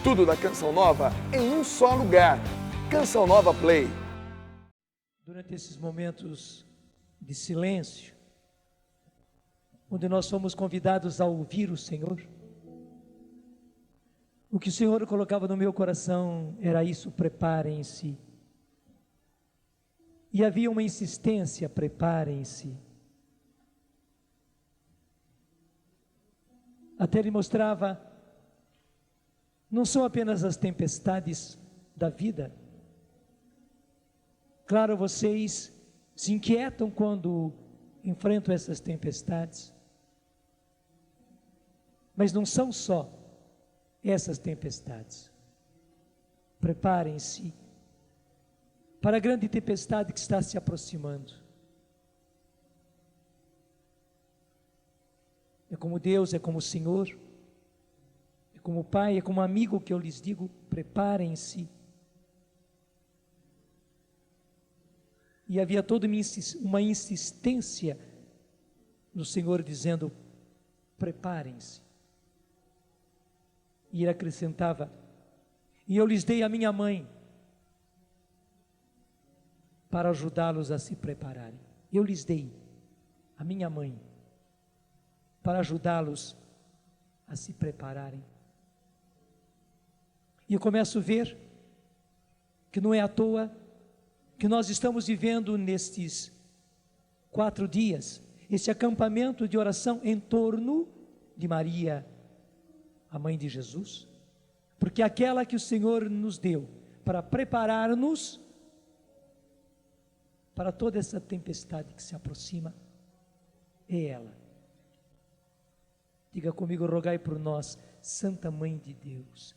Tudo da Canção Nova em um só lugar. Canção Nova Play. Durante esses momentos de silêncio, onde nós fomos convidados a ouvir o Senhor, o que o Senhor colocava no meu coração era isso: preparem-se. E havia uma insistência: preparem-se. Até Ele mostrava, não são apenas as tempestades da vida. Claro, vocês se inquietam quando enfrentam essas tempestades, mas não são só essas tempestades. Preparem-se para a grande tempestade que está se aproximando. É como Deus, é como o Senhor, é como o Pai, é como amigo que eu lhes digo: preparem-se. E havia toda uma insistência no Senhor dizendo: preparem-se. E Ele acrescentava: e eu lhes dei a minha mãe para ajudá-los a se prepararem. Eu lhes dei a minha mãe para ajudá-los a se prepararem. E eu começo a ver que não é à toa que nós estamos vivendo nestes 4 dias, esse acampamento de oração em torno de Maria, a mãe de Jesus, porque aquela que o Senhor nos deu para preparar-nos para toda essa tempestade que se aproxima é ela. Diga comigo: rogai por nós, Santa Mãe de Deus.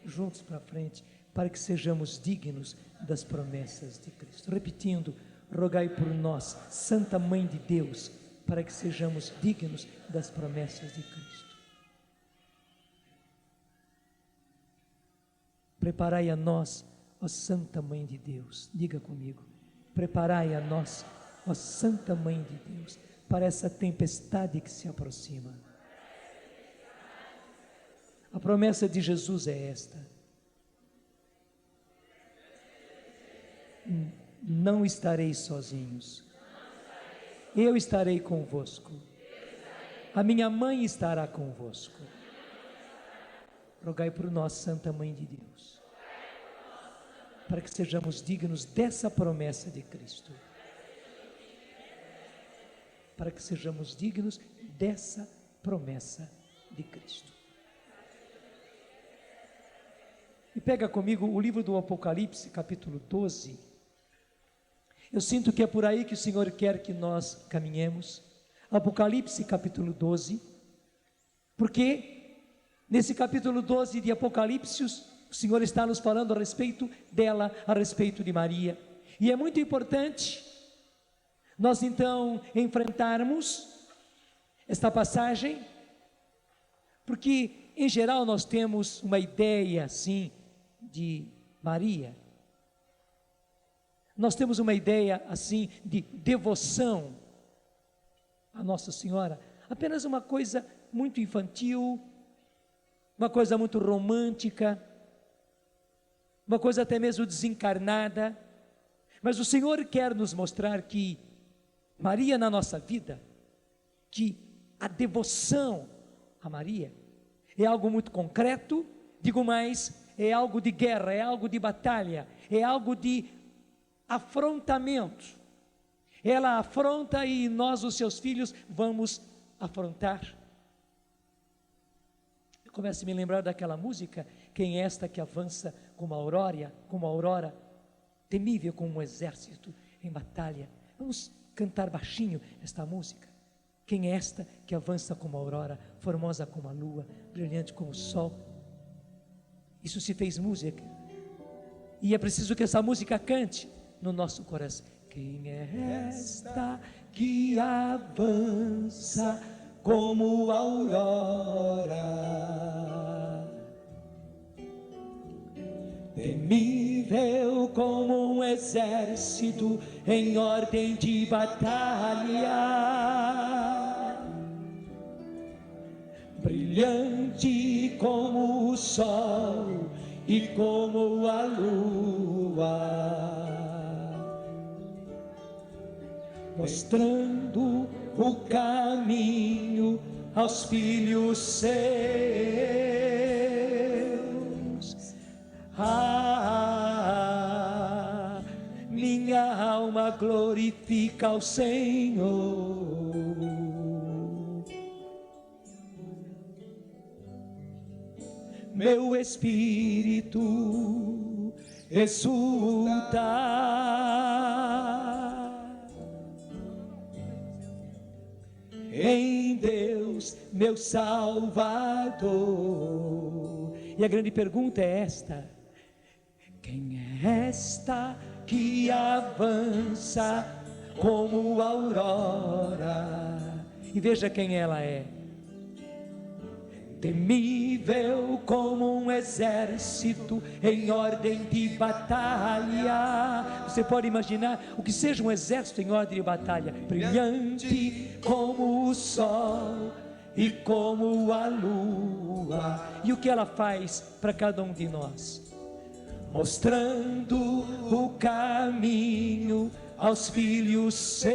Juntos para frente, para que sejamos dignos das promessas de Cristo. Repetindo: rogai por nós, Santa Mãe de Deus, para que sejamos dignos das promessas de Cristo. Preparai a nós, ó Santa Mãe de Deus. Diga comigo: preparai a nós, ó Santa Mãe de Deus, para essa tempestade que se aproxima. A promessa de Jesus é esta: não estareis sozinhos, eu estarei convosco, a minha mãe estará convosco. Rogai por nós, Santa Mãe de Deus, para que sejamos dignos dessa promessa de Cristo, para que sejamos dignos dessa promessa de Cristo. E pega comigo o livro do Apocalipse, capítulo 12. Eu sinto que é por aí que o Senhor quer que nós caminhemos. Apocalipse, capítulo 12. Porque nesse capítulo 12 de Apocalipse, o Senhor está nos falando a respeito dela, a respeito de Maria. E é muito importante nós então enfrentarmos esta passagem, porque em geral nós temos uma ideia assim de Maria. Nós temos uma ideia assim de devoção a Nossa Senhora, apenas uma coisa muito infantil, uma coisa muito romântica, uma coisa até mesmo desencarnada. Mas o Senhor quer nos mostrar que Maria na nossa vida, que a devoção a Maria é algo muito concreto, digo mais, é algo de guerra, é algo de batalha, é algo de afrontamento. Ela afronta e nós, os seus filhos, vamos afrontar. Eu começo a me lembrar daquela música: quem é esta que avança como a aurora, temível como um exército em batalha. Vamos cantar baixinho esta música. Quem é esta que avança como a aurora, formosa como a lua, brilhante como o sol? Isso se fez música, e é preciso que essa música cante no nosso coração. Quem é esta que avança como a aurora, temível como um exército em ordem de batalha, brilhante brilhante como o sol e como a lua, mostrando o caminho aos filhos seus. Minha alma glorifica ao Senhor. Meu espírito exulta em Deus, meu Salvador. E a grande pergunta é esta: quem é esta que avança como a aurora? E veja quem ela é: temível como um exército em ordem de batalha. Você pode imaginar o que seja um exército em ordem de batalha? Brilhante como o sol e como a lua. E o que ela faz para cada um de nós? Mostrando o caminho aos filhos seus,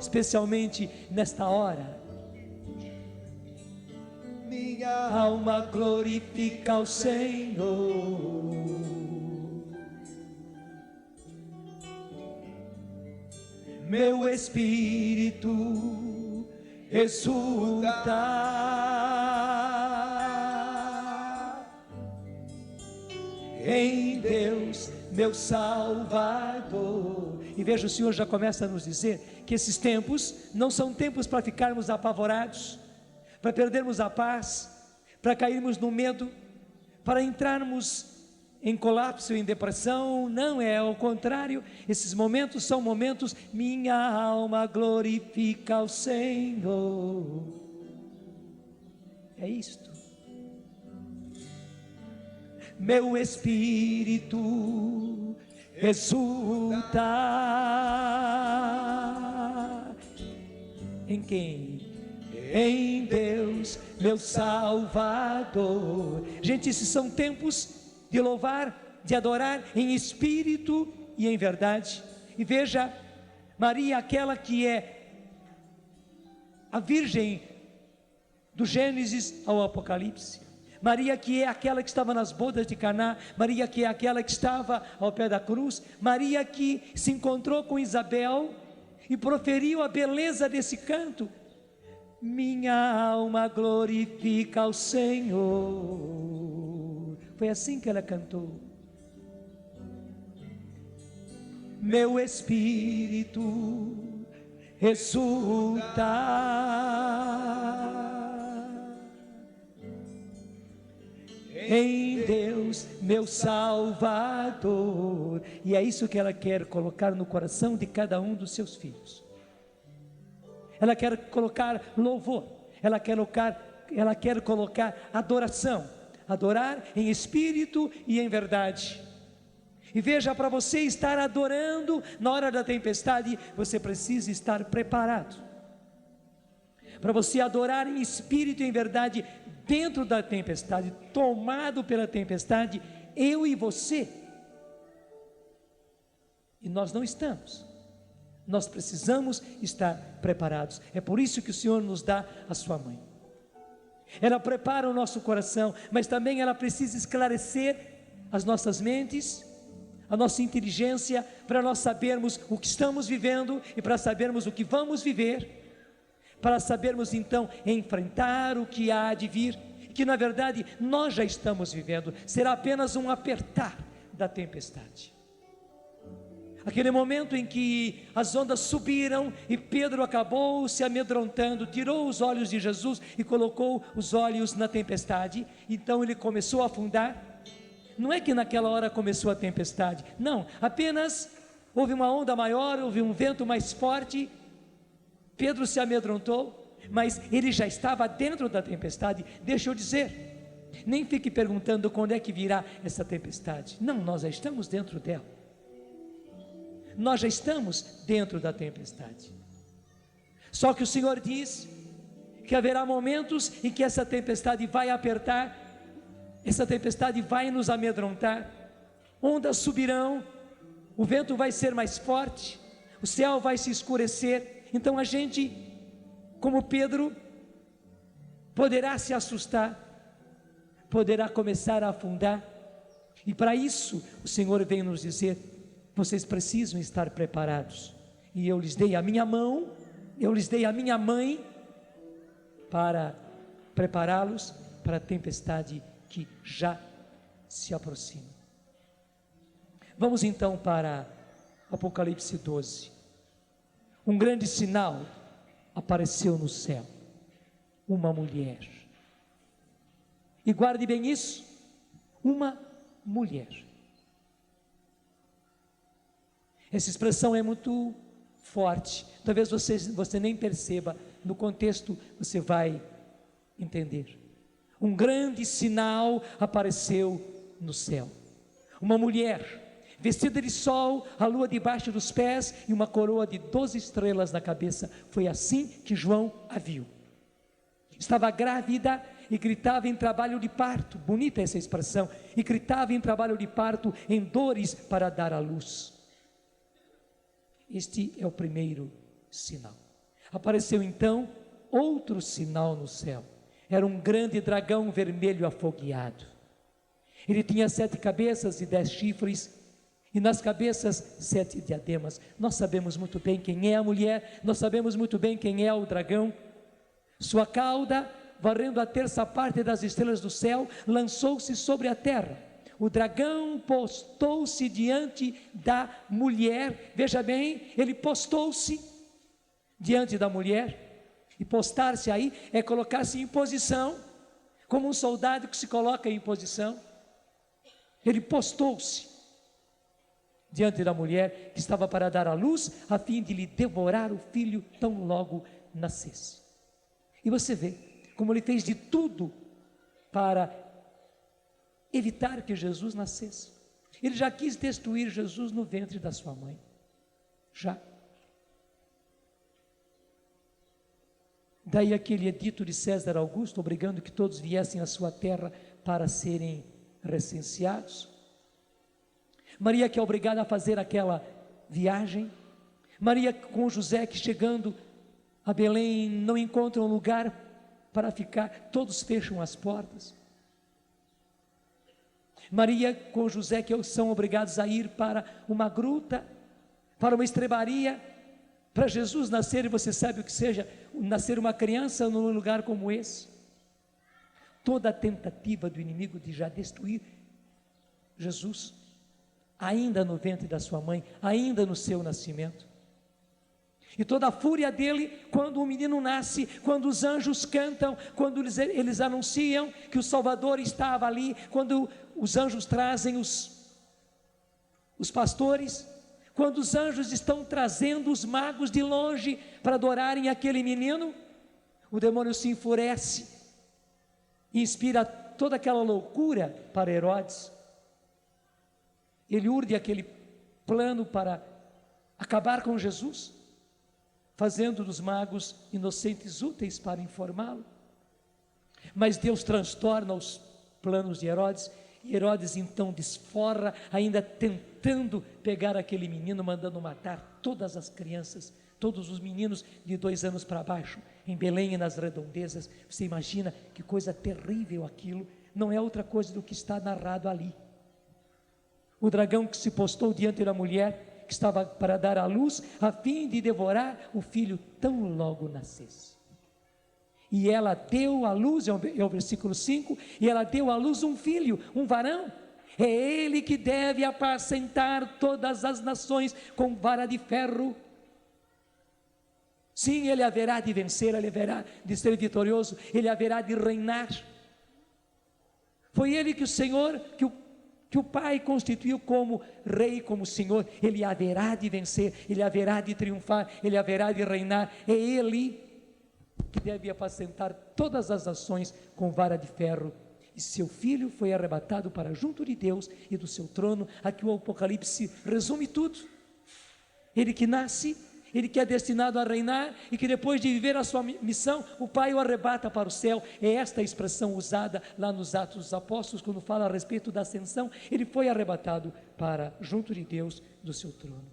especialmente nesta hora. Minha alma glorifica ao Senhor. Meu espírito exulta em Deus, meu Salvador. E veja, o Senhor já começa a nos dizer que esses tempos não são tempos para ficarmos apavorados, para perdermos a paz, para cairmos no medo, para entrarmos em colapso, em depressão. Não, é ao contrário. Esses momentos são momentos, minha alma glorifica ao Senhor. É isto. Meu espírito exulta em quem? Em Deus, meu Salvador. Gente, esses são tempos de louvar, de adorar em espírito e em verdade. E veja, Maria, aquela que é a virgem do Gênesis ao Apocalipse, Maria que é aquela que estava nas bodas de Caná, Maria que é aquela que estava ao pé da cruz, Maria que se encontrou com Isabel e proferiu a beleza desse canto: minha alma glorifica ao Senhor. Foi assim que ela cantou. Meu espírito exulta em Deus, meu Salvador. E é isso que ela quer colocar no coração de cada um dos seus filhos. Ela quer colocar louvor, ela quer colocar adoração, adorar em espírito e em verdade. E veja, para você estar adorando na hora da tempestade, você precisa estar preparado. Para você adorar em espírito e em verdade dentro da tempestade, tomado pela tempestade, eu e você. E nós não estamos. Nós precisamos estar preparados. É por isso que o Senhor nos dá a sua mãe. Ela prepara o nosso coração, mas também ela precisa esclarecer as nossas mentes, a nossa inteligência, para nós sabermos o que estamos vivendo e para sabermos o que vamos viver, para sabermos então enfrentar o que há de vir, que na verdade nós já estamos vivendo. Será apenas um apertar da tempestade. Aquele momento em que as ondas subiram e Pedro acabou se amedrontando, tirou os olhos de Jesus e colocou os olhos na tempestade. Então ele começou a afundar. Não é que naquela hora começou a tempestade, não, apenas houve uma onda maior, houve um vento mais forte. Pedro se amedrontou, mas ele já estava dentro da tempestade. Deixa eu dizer, nem fique perguntando quando é que virá essa tempestade. Não, nós já estamos dentro dela. Nós já estamos dentro da tempestade. Só que o Senhor diz que haverá momentos em que essa tempestade vai apertar, essa tempestade vai nos amedrontar, ondas subirão, o vento vai ser mais forte, o céu vai se escurecer. Então a gente, como Pedro, poderá se assustar, poderá começar a afundar, e para isso o Senhor vem nos dizer: vocês precisam estar preparados, e eu lhes dei a minha mão, eu lhes dei a minha mãe, para prepará-los para a tempestade que já se aproxima. Vamos então para Apocalipse 12. Um grande sinal apareceu no céu, uma mulher. E guarde bem isso, uma mulher. Essa expressão é muito forte, talvez você nem perceba, no contexto você vai entender. Um grande sinal apareceu no céu, uma mulher, vestida de sol, a lua debaixo dos pés e uma coroa de 12 estrelas na cabeça. Foi assim que João a viu. Estava grávida e gritava em trabalho de parto, bonita essa expressão, e gritava em trabalho de parto, em dores para dar à luz. Este é o primeiro sinal. Apareceu então outro sinal no céu. Era um grande dragão vermelho afogueado. Ele tinha 7 cabeças e 10 chifres, e nas cabeças 7 diademas. Nós sabemos muito bem quem é a mulher, nós sabemos muito bem quem é o dragão. Sua cauda, varrendo a terça parte das estrelas do céu, lançou-se sobre a terra. O dragão postou-se diante da mulher. Veja bem, ele postou-se diante da mulher. E postar-se aí é colocar-se em posição, como um soldado que se coloca em posição. Ele postou-se diante da mulher que estava para dar à luz, a fim de lhe devorar o filho tão logo nascesse. E você vê como ele fez de tudo para evitar que Jesus nascesse. Ele já quis destruir Jesus no ventre da sua mãe. Já. Daí aquele edito de César Augusto, obrigando que todos viessem à sua terra para serem recenseados. Maria que é obrigada a fazer aquela viagem. Maria com José que, chegando a Belém, não encontra um lugar para ficar, todos fecham as portas. Maria com José que são obrigados a ir para uma gruta, para uma estrebaria, para Jesus nascer. E você sabe o que seja nascer uma criança num lugar como esse. Toda a tentativa do inimigo de já destruir Jesus, ainda no ventre da sua mãe, ainda no seu nascimento. E toda a fúria dele quando o menino nasce, quando os anjos cantam, quando eles anunciam que o Salvador estava ali, quando os anjos trazem os pastores, quando os anjos estão trazendo os magos de longe para adorarem aquele menino, o demônio se enfurece e inspira toda aquela loucura para Herodes. Ele urde aquele plano para acabar com Jesus, fazendo dos magos inocentes úteis para informá-lo. Mas Deus transtorna os planos de Herodes, e Herodes então desforra, ainda tentando pegar aquele menino, mandando matar todas as crianças, todos os meninos de 2 anos para baixo, em Belém e nas redondezas. Você imagina que coisa terrível aquilo, não é outra coisa do que está narrado ali. O dragão que se postou diante da mulher, que estava para dar à luz, a fim de devorar o filho tão logo nascesse. E ela deu à luz, é o versículo 5, e ela deu à luz um filho, um varão. É ele que deve apacentar todas as nações com vara de ferro. Sim, ele haverá de vencer, ele haverá de ser vitorioso, ele haverá de reinar. Foi ele que o Senhor, que o Pai constituiu como Rei, como Senhor. Ele haverá de vencer, ele haverá de triunfar, ele haverá de reinar. É ele que deve apacentar todas as nações com vara de ferro. E seu filho foi arrebatado para junto de Deus e do seu trono. Aqui o Apocalipse resume tudo. Ele que nasce, ele que é destinado a reinar e que depois de viver a sua missão, o Pai o arrebata para o céu. É esta a expressão usada lá nos Atos dos Apóstolos, quando fala a respeito da ascensão. Ele foi arrebatado para junto de Deus do seu trono.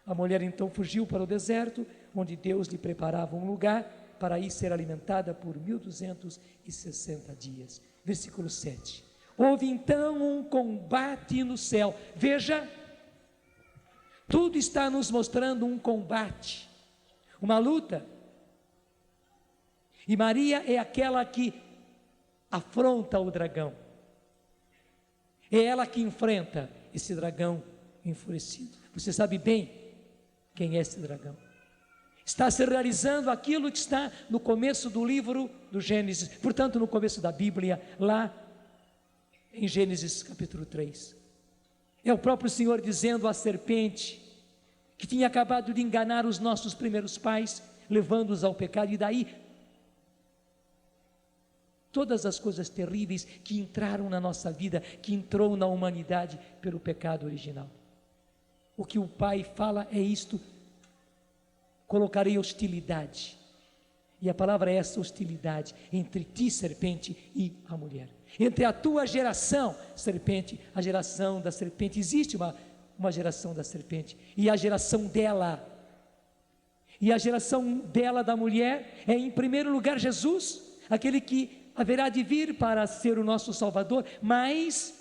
A mulher então fugiu para o deserto, onde Deus lhe preparava um lugar para ir ser alimentada por 1260 dias. Versículo 7. Houve então um combate no céu. Veja, tudo está nos mostrando um combate, uma luta. E Maria é aquela que afronta o dragão. É ela que enfrenta esse dragão enfurecido. Você sabe bem quem é esse dragão. Está se realizando aquilo que está no começo do livro do Gênesis, portanto no começo da Bíblia, lá em Gênesis capítulo 3. É o próprio Senhor dizendo à serpente, que tinha acabado de enganar os nossos primeiros pais, levando-os ao pecado, e daí todas as coisas terríveis que entraram na nossa vida, que entrou na humanidade pelo pecado original. O que o Pai fala é isto: colocarei hostilidade, e a palavra é essa, hostilidade, entre ti, serpente, e a mulher, entre a tua geração, serpente, a geração da serpente. Existe uma geração da serpente, e a geração dela, da mulher, é em primeiro lugar Jesus, aquele que haverá de vir para ser o nosso Salvador, mas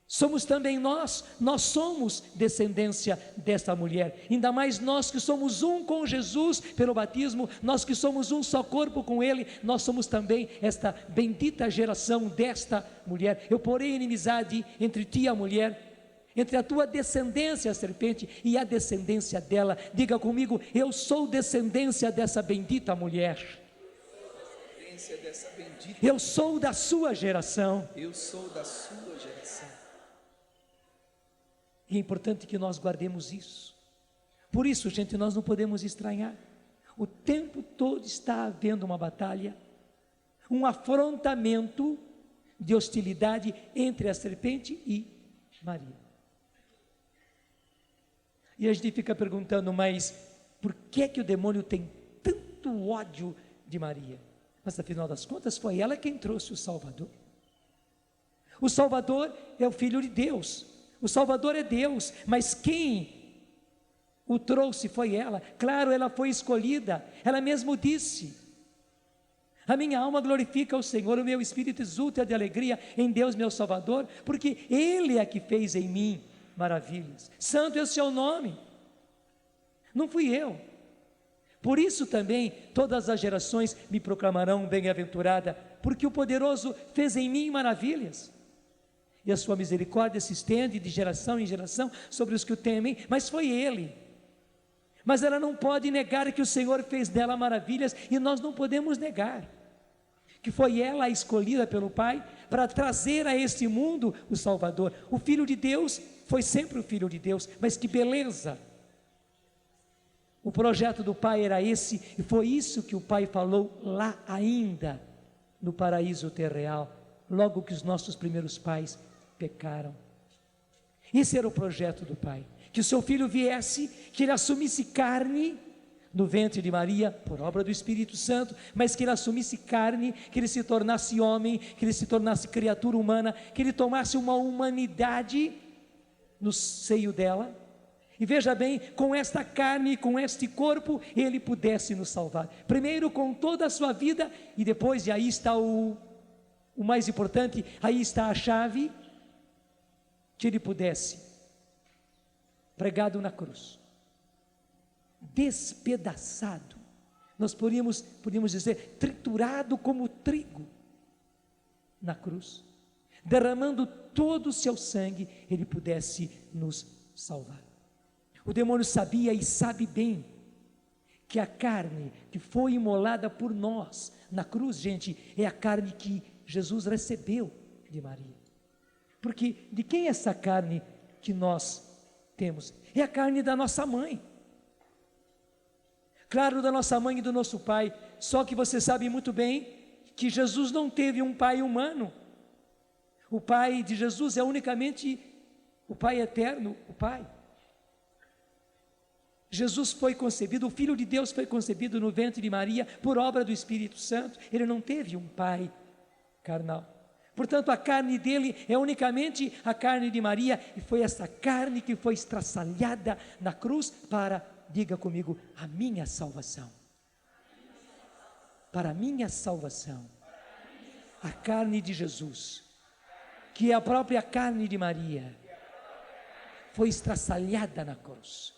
somos também nós somos descendência dessa mulher, ainda mais nós que somos um com Jesus pelo batismo, nós que somos um só corpo com Ele, nós somos também esta bendita geração desta mulher. Eu porei inimizade entre ti e a mulher, entre a tua descendência, a serpente, e a descendência dela. Diga comigo: eu sou descendência dessa bendita mulher. Eu sou da sua geração. Eu sou da sua geração. E é importante que nós guardemos isso. Por isso, gente, nós não podemos estranhar. O tempo todo está havendo uma batalha, um afrontamento de hostilidade entre a serpente e Maria. E a gente fica perguntando, mas por que o demônio tem tanto ódio de Maria? Mas afinal das contas foi ela quem trouxe o Salvador. O Salvador é o Filho de Deus, o Salvador é Deus, mas quem o trouxe foi ela. Claro, ela foi escolhida, ela mesmo disse: a minha alma glorifica o Senhor, o meu espírito exulta de alegria em Deus meu Salvador, porque Ele é que fez em mim maravilhas. Santo é o seu nome, não fui eu. Por isso também todas as gerações me proclamarão bem-aventurada, porque o poderoso fez em mim maravilhas, e a sua misericórdia se estende de geração em geração sobre os que o temem. Mas foi Ele. Mas ela não pode negar que o Senhor fez dela maravilhas, e nós não podemos negar que foi ela a escolhida pelo Pai para trazer a este mundo o Salvador. O Filho de Deus foi sempre o Filho de Deus, mas que beleza! O projeto do Pai era esse, e foi isso que o Pai falou lá ainda no paraíso terreal, logo que os nossos primeiros pais pecaram. Esse era o projeto do Pai, que o seu Filho viesse, que ele assumisse carne no ventre de Maria, por obra do Espírito Santo, mas que ele assumisse carne, que ele se tornasse homem, que ele se tornasse criatura humana, que ele tomasse uma humanidade no seio dela. E veja bem, com esta carne, com este corpo, ele pudesse nos salvar. Primeiro com toda a sua vida, e depois, e aí está o mais importante, aí está a chave, que ele pudesse, pregado na cruz, despedaçado, nós podíamos dizer, triturado como trigo na cruz, derramando todo o seu sangue, ele pudesse nos salvar. O demônio sabia e sabe bem que a carne que foi imolada por nós na cruz, gente, é a carne que Jesus recebeu de Maria. Porque de quem é essa carne que nós temos? É a carne da nossa mãe. Claro, da nossa mãe e do nosso pai. Só que você sabe muito bem que Jesus não teve um pai humano. O pai de Jesus é unicamente o Pai eterno, o Pai. Jesus foi concebido, o Filho de Deus foi concebido no ventre de Maria por obra do Espírito Santo. Ele não teve um pai carnal. Portanto, a carne dele é unicamente a carne de Maria, e foi essa carne que foi estraçalhada na cruz para, diga comigo, a minha salvação. Para a minha salvação. A carne de Jesus, que é a própria carne de Maria, foi estraçalhada na cruz.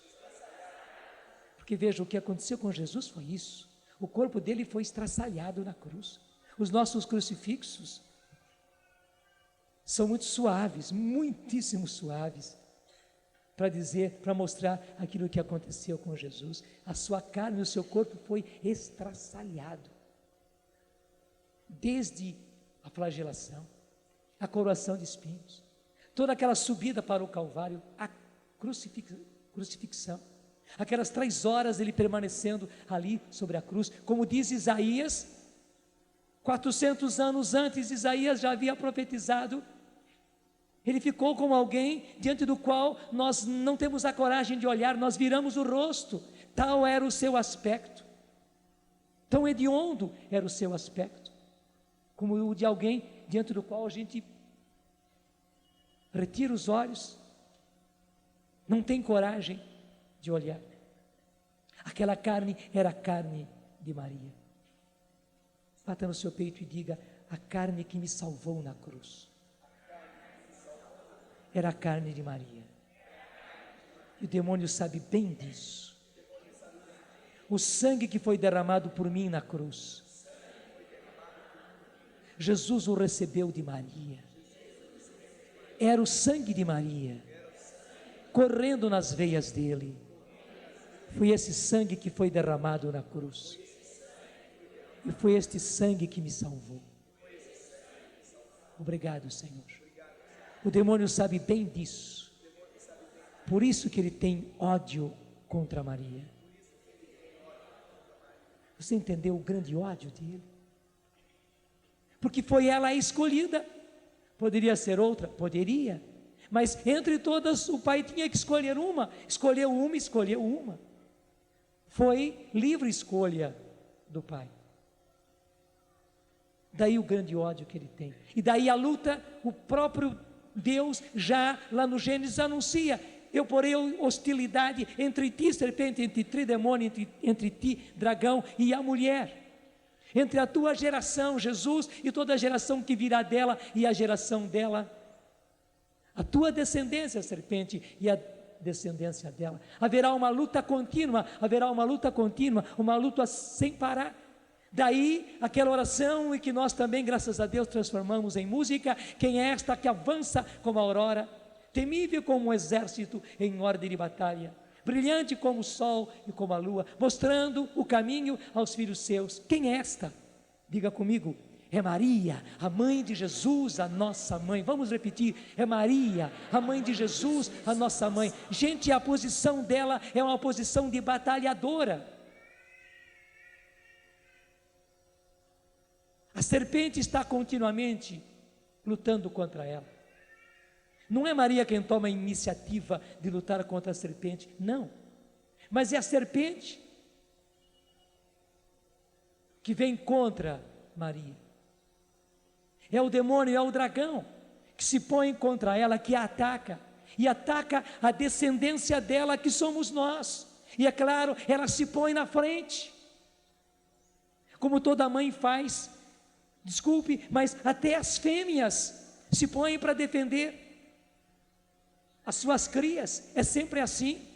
Porque veja, o que aconteceu com Jesus foi isso. O corpo dele foi estraçalhado na cruz. Os nossos crucifixos são muito suaves, muitíssimo suaves, para dizer, para mostrar aquilo que aconteceu com Jesus. A sua carne, o seu corpo foi estraçalhado. Desde a flagelação, a coroação de espinhos, toda aquela subida para o Calvário, a crucifixão, aquelas 3 horas ele permanecendo ali sobre a cruz, como diz Isaías, 400 anos antes, Isaías já havia profetizado. Ele ficou como alguém diante do qual nós não temos a coragem de olhar, nós viramos o rosto, tal era o seu aspecto, tão hediondo era o seu aspecto, como o de alguém diante do qual a gente retira os olhos, não tem coragem de olhar. Aquela carne era a carne de Maria. Bata no seu peito e diga: a carne que me salvou na cruz era a carne de Maria. E o demônio sabe bem disso. O sangue que foi derramado por mim na cruz, Jesus o recebeu de Maria. Era o sangue de Maria correndo nas veias dele. Foi esse sangue que foi derramado na cruz. E foi este sangue que me salvou. Obrigado, Senhor. O demônio sabe bem disso. Por isso que ele tem ódio contra Maria. Você entendeu o grande ódio dele? Porque foi ela a escolhida. Poderia ser outra? Poderia. Mas entre todas o pai tinha que escolher uma. Escolheu uma. Foi livre escolha do pai. Daí o grande ódio que ele tem. E daí a luta, o próprio Deus já lá no Gênesis anuncia: eu porei hostilidade entre ti, serpente, entre ti, demônio, entre ti, dragão, e a mulher. Entre a tua geração, Jesus, e toda a geração que virá dela, e a geração dela. A tua descendência, serpente, e a descendência dela. Haverá uma luta contínua, uma luta sem parar. Daí aquela oração, e que nós também, graças a Deus, transformamos em música: quem é esta que avança como a aurora, temível como um exército em ordem de batalha, brilhante como o sol e como a lua, mostrando o caminho aos filhos seus? Quem é esta? Diga comigo: é Maria, a mãe de Jesus, a nossa mãe. Vamos repetir: é Maria, a mãe de Jesus, a nossa mãe. Gente, a posição dela é uma posição de batalhadora. A serpente está continuamente lutando contra ela. Não é Maria quem toma a iniciativa de lutar contra a serpente, não. Mas é a serpente que vem contra Maria. É o demônio, é o dragão que se põe contra ela, que a ataca. E ataca a descendência dela, que somos nós. E é claro, ela se põe na frente. Como toda mãe faz. Desculpe, mas até as fêmeas se põem para defender as suas crias. É sempre assim.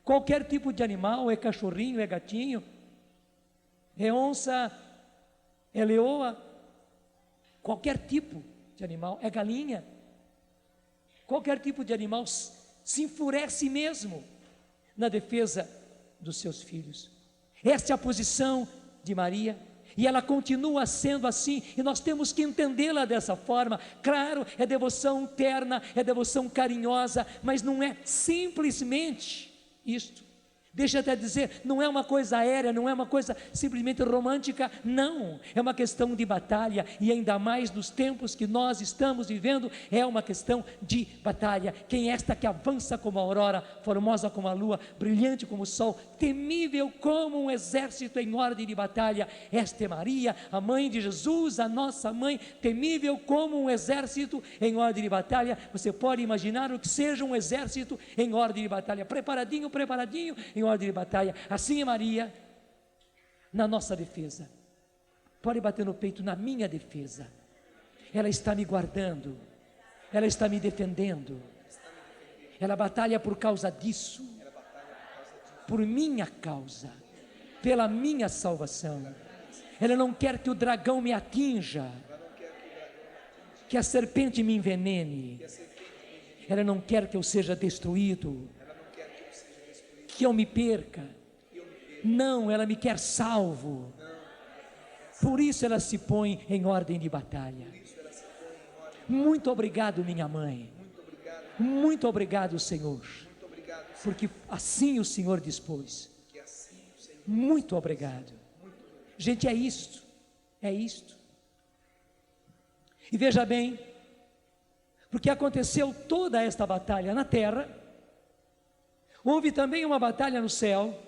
Qualquer tipo de animal, é cachorrinho, é gatinho, é onça, é leoa, qualquer tipo de animal, é galinha, qualquer tipo de animal se enfurece mesmo na defesa dos seus filhos. Esta é a posição de Maria. E ela continua sendo assim, e nós temos que entendê-la dessa forma. Claro, é devoção terna, é devoção carinhosa, mas não é simplesmente isto. Deixa eu até dizer, não é uma coisa aérea, não é uma coisa simplesmente romântica, não, é uma questão de batalha, e ainda mais nos tempos que nós estamos vivendo, é uma questão de batalha. Quem é esta que avança como a aurora, formosa como a lua, brilhante como o sol, temível como um exército em ordem de batalha? Esta é Maria, a mãe de Jesus, a nossa mãe, temível como um exército em ordem de batalha. Você pode imaginar o que seja um exército em ordem de batalha, preparadinho, preparadinho, em ordem de batalha. Assim é Maria na nossa defesa. Pode bater no peito, na minha defesa. Ela está me guardando, ela está me defendendo, ela batalha por causa disso, por minha causa, pela minha salvação. Ela não quer que o dragão me atinja, que a serpente me envenene. Ela não quer que eu seja destruído, que eu me perca. Não, ela me quer salvo. Por isso ela se põe em ordem de batalha. Muito obrigado, minha mãe. Muito obrigado, Senhor, porque assim o Senhor dispôs. Muito obrigado. Gente, é isto. É isto. E veja bem, porque aconteceu toda esta batalha na terra, houve também uma batalha no céu.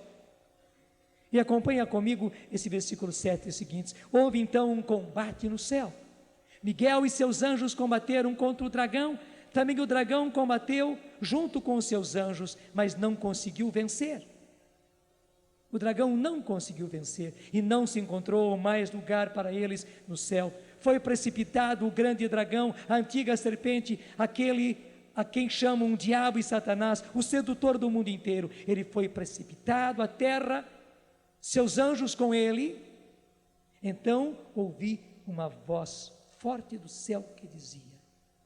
E acompanha comigo esse versículo 7 e seguintes. Houve então um combate no céu. Miguel e seus anjos combateram contra o dragão. Também o dragão combateu junto com os seus anjos, mas não conseguiu vencer. O dragão não conseguiu vencer e não se encontrou mais lugar para eles no céu. Foi precipitado o grande dragão, a antiga serpente, aquele a quem chamam um diabo e Satanás, o sedutor do mundo inteiro. Ele foi precipitado à terra, seus anjos com ele. Então ouvi uma voz forte do céu que dizia: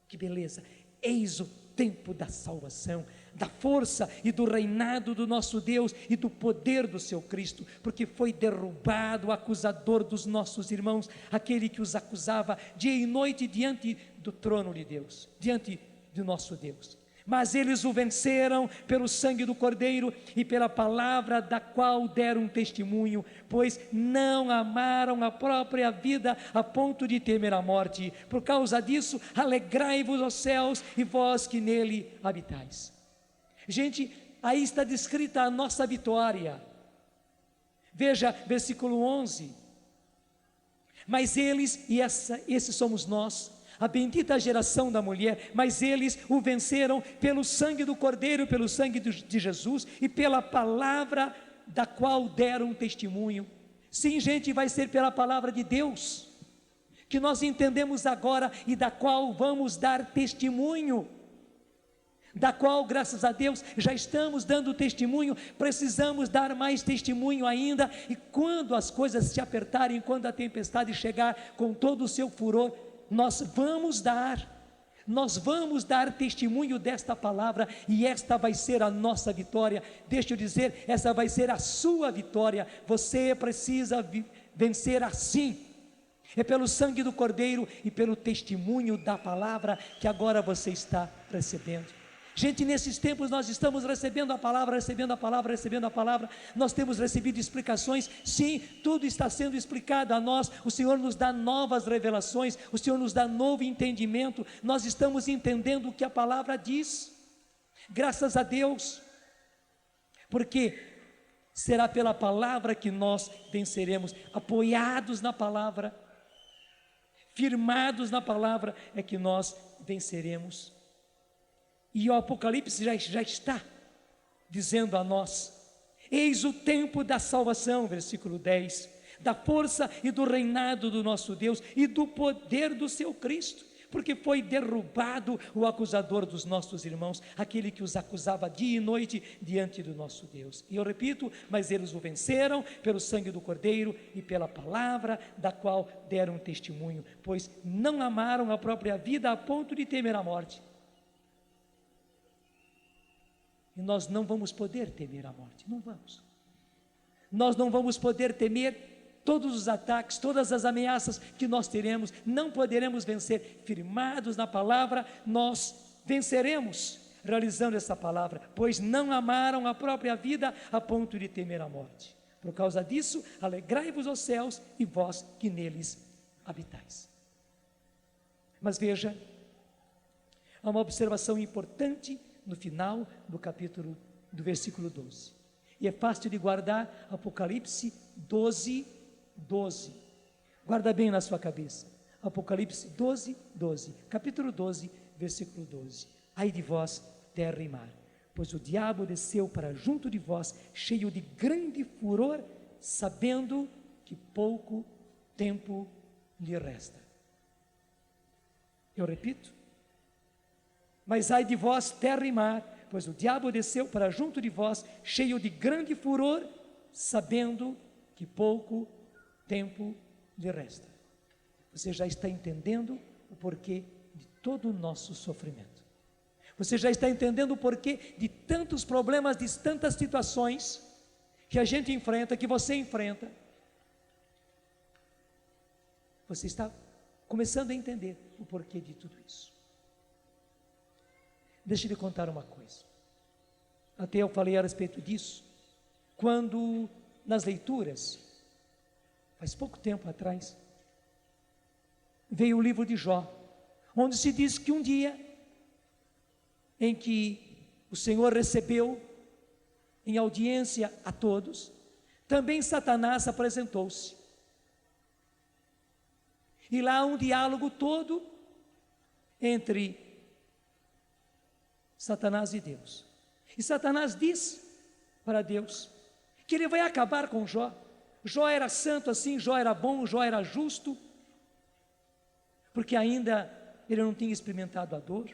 que beleza, eis o tempo da salvação, da força e do reinado do nosso Deus e do poder do seu Cristo, porque foi derrubado o acusador dos nossos irmãos, aquele que os acusava dia e noite diante do trono de Deus, diante do nosso Deus. Mas eles o venceram pelo sangue do Cordeiro e pela palavra da qual deram testemunho, pois não amaram a própria vida a ponto de temer a morte. Por causa disso, alegrai-vos, ó céus, e vós que nele habitais. Gente, aí está descrita a nossa vitória. Veja, versículo 11. Mas eles, e esses somos nós, a bendita geração da mulher, mas eles o venceram pelo sangue do Cordeiro, pelo sangue de Jesus e pela palavra da qual deram testemunho. Sim, gente, vai ser pela palavra de Deus que nós entendemos agora e da qual vamos dar testemunho, da qual, graças a Deus, já estamos dando testemunho. Precisamos dar mais testemunho ainda, e quando as coisas se apertarem, quando a tempestade chegar com todo o seu furor, nós vamos dar testemunho desta palavra, e esta vai ser a nossa vitória. Deixa eu dizer, essa vai ser a sua vitória. Você precisa vencer assim, é pelo sangue do Cordeiro e pelo testemunho da palavra que agora você está recebendo. Gente, nesses tempos nós estamos recebendo a palavra, recebendo a palavra, recebendo a palavra. Nós temos recebido explicações. Sim, tudo está sendo explicado a nós. O Senhor nos dá novas revelações, o Senhor nos dá novo entendimento. Nós estamos entendendo o que a palavra diz, graças a Deus, porque será pela palavra que nós venceremos. Apoiados na palavra, firmados na palavra, é que nós venceremos. E o Apocalipse já está dizendo a nós: eis o tempo da salvação, versículo 10, da força e do reinado do nosso Deus e do poder do seu Cristo, porque foi derrubado o acusador dos nossos irmãos, aquele que os acusava dia e noite diante do nosso Deus. E eu repito, mas eles o venceram pelo sangue do Cordeiro e pela palavra da qual deram testemunho, pois não amaram a própria vida a ponto de temer a morte. E nós não vamos poder temer a morte, não vamos. Nós não vamos poder temer todos os ataques, todas as ameaças que nós teremos, não poderemos vencer. Firmados na palavra, nós venceremos. realizando essa palavra, pois não amaram a própria vida a ponto de temer a morte. Por causa disso, alegrai-vos aos céus e vós que neles habitais. Mas veja, há uma observação importante no final do versículo 12. E é fácil de guardar, Apocalipse 12, 12. Guarda bem na sua cabeça. Apocalipse 12, 12. Capítulo 12, versículo 12. Ai de vós, terra e mar, pois o diabo desceu para junto de vós, cheio de grande furor, sabendo que pouco tempo lhe resta. Eu repito. Mas ai de vós, terra e mar, pois o diabo desceu para junto de vós, cheio de grande furor, sabendo que pouco tempo lhe resta. Você já está entendendo o porquê de todo o nosso sofrimento. Você já está entendendo o porquê de tantos problemas, de tantas situações que a gente enfrenta, que você enfrenta. Você está começando a entender o porquê de tudo isso. Deixa eu lhe contar uma coisa. Até eu falei a respeito disso, quando nas leituras, faz pouco tempo atrás, veio o livro de Jó, onde se diz que um dia, em que o Senhor recebeu em audiência a todos, também Satanás apresentou-se. E lá há um diálogo todo entre Satanás e Deus. E Satanás diz para Deus que ele vai acabar com Jó. Jó era santo assim, Jó era bom, Jó era justo, porque ainda ele não tinha experimentado a dor,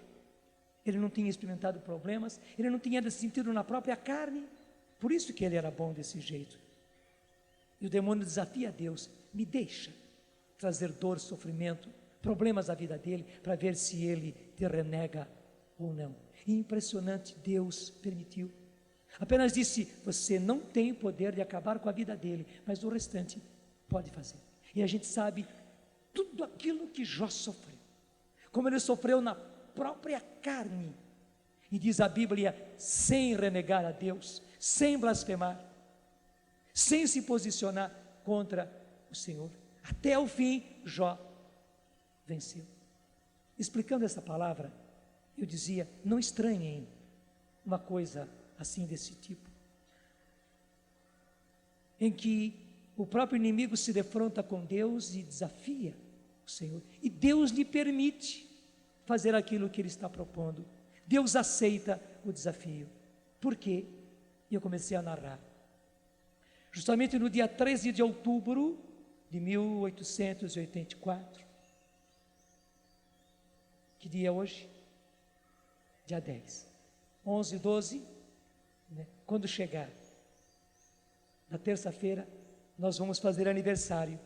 ele não tinha experimentado problemas, ele não tinha sentido na própria carne, por isso que ele era bom desse jeito. E o demônio desafia a Deus: me deixa trazer dor, sofrimento, problemas à vida dele, para ver se ele te renega ou não. E impressionante, Deus permitiu. Apenas disse: você não tem o poder de acabar com a vida dele, mas o restante pode fazer. E a gente sabe tudo aquilo que Jó sofreu, como ele sofreu na própria carne. E diz a Bíblia, sem renegar a Deus, sem blasfemar, sem se posicionar contra o Senhor. Até o fim, Jó venceu. Explicando essa palavra, eu dizia: não estranhem uma coisa assim desse tipo, em que o próprio inimigo se defronta com Deus e desafia o Senhor, e Deus lhe permite fazer aquilo que ele está propondo. Deus aceita o desafio. Por quê? E eu comecei a narrar. Justamente no dia 13 de outubro de 1884, que dia é hoje? Dia 10, 11, 12, né? Quando chegar na terça-feira, nós vamos fazer aniversário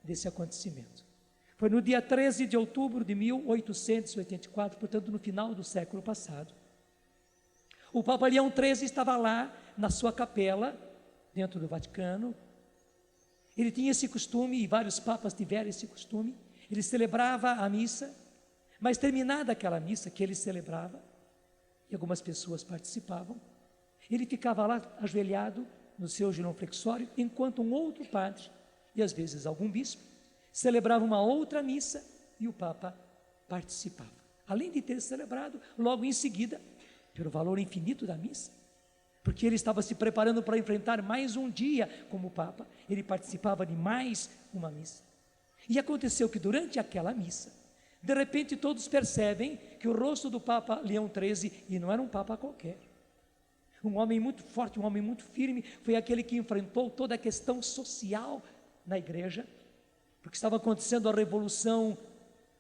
desse acontecimento. Foi no dia 13 de outubro de 1884, portanto no final do século passado. O Papa Leão XIII estava lá na sua capela, dentro do Vaticano. Ele tinha esse costume, e vários papas tiveram esse costume. Ele celebrava a missa, mas terminada aquela missa que ele celebrava, e algumas pessoas participavam, ele ficava lá ajoelhado no seu genuflexório, enquanto um outro padre, e às vezes algum bispo, celebrava uma outra missa e o Papa participava. Além de ter celebrado, logo em seguida, pelo valor infinito da missa, porque ele estava se preparando para enfrentar mais um dia como Papa, ele participava de mais uma missa. E aconteceu que durante aquela missa, de repente todos percebem que o rosto do Papa Leão XIII, e não era um Papa qualquer, um homem muito forte, um homem muito firme, foi aquele que enfrentou toda a questão social na igreja, porque estava acontecendo a revolução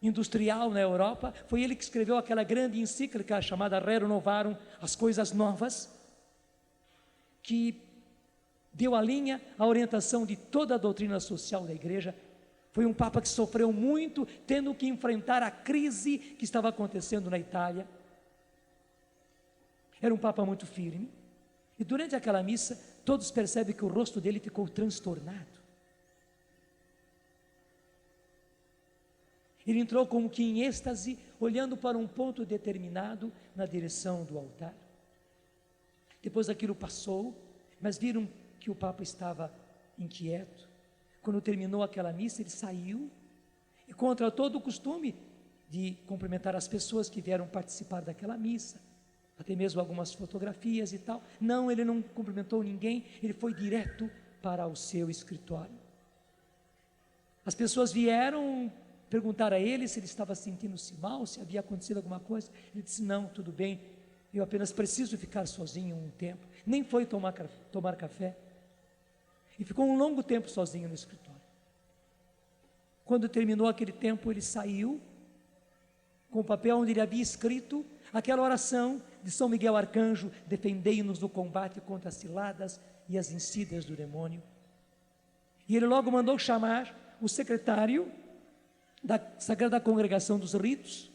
industrial na Europa. Foi ele que escreveu aquela grande encíclica chamada Rerum Novarum, as coisas novas, que deu a linha, a orientação de toda a doutrina social da igreja. Foi um Papa que sofreu muito, tendo que enfrentar a crise que estava acontecendo na Itália. Era um Papa muito firme, e durante aquela missa, todos percebem que o rosto dele ficou transtornado. Ele entrou como que em êxtase, olhando para um ponto determinado na direção do altar. Depois aquilo passou, mas viram que o Papa estava inquieto. Quando terminou aquela missa, ele saiu, e contra todo o costume de cumprimentar as pessoas que vieram participar daquela missa, até mesmo algumas fotografias e tal, não, ele não cumprimentou ninguém, ele foi direto para o seu escritório. As pessoas vieram perguntar a ele se ele estava sentindo-se mal, se havia acontecido alguma coisa. Ele disse, não, tudo bem, eu apenas preciso ficar sozinho um tempo. Nem foi tomar café, e ficou um longo tempo sozinho no escritório. Quando terminou aquele tempo, ele saiu com o papel onde ele havia escrito aquela oração de São Miguel Arcanjo: defendei-nos no combate contra as ciladas e as insídias do demônio. E ele logo mandou chamar o secretário da Sagrada Congregação dos Ritos,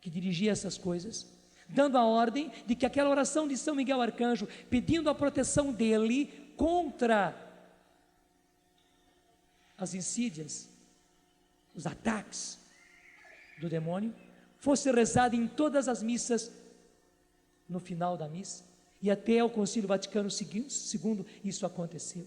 que dirigia essas coisas, dando a ordem de que aquela oração de São Miguel Arcanjo, pedindo a proteção dele contra as insídias, os ataques do demônio, fosse rezada em todas as missas no final da missa, e até o Concílio Vaticano II isso aconteceu.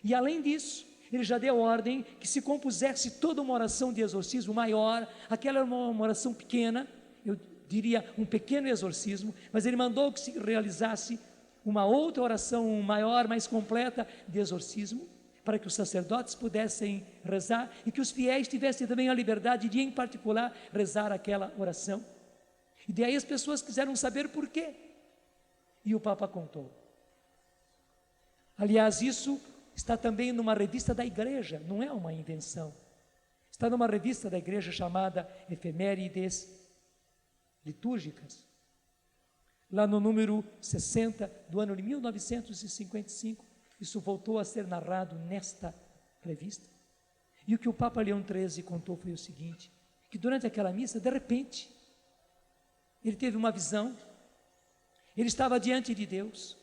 E além disso, ele já deu ordem que se compusesse toda uma oração de exorcismo maior. Aquela era uma oração pequena, eu diria um pequeno exorcismo, mas ele mandou que se realizasse uma outra oração maior, mais completa de exorcismo, para que os sacerdotes pudessem rezar e que os fiéis tivessem também a liberdade de, em particular, rezar aquela oração. E daí as pessoas quiseram saber por quê. E o Papa contou. Aliás, isso está também numa revista da igreja, não é uma invenção. Está numa revista da igreja chamada Efemérides Litúrgicas, lá no número 60 do ano de 1955, isso voltou a ser narrado nesta revista. E o que o Papa Leão XIII contou foi o seguinte, que durante aquela missa, de repente, ele teve uma visão, ele estava diante de Deus,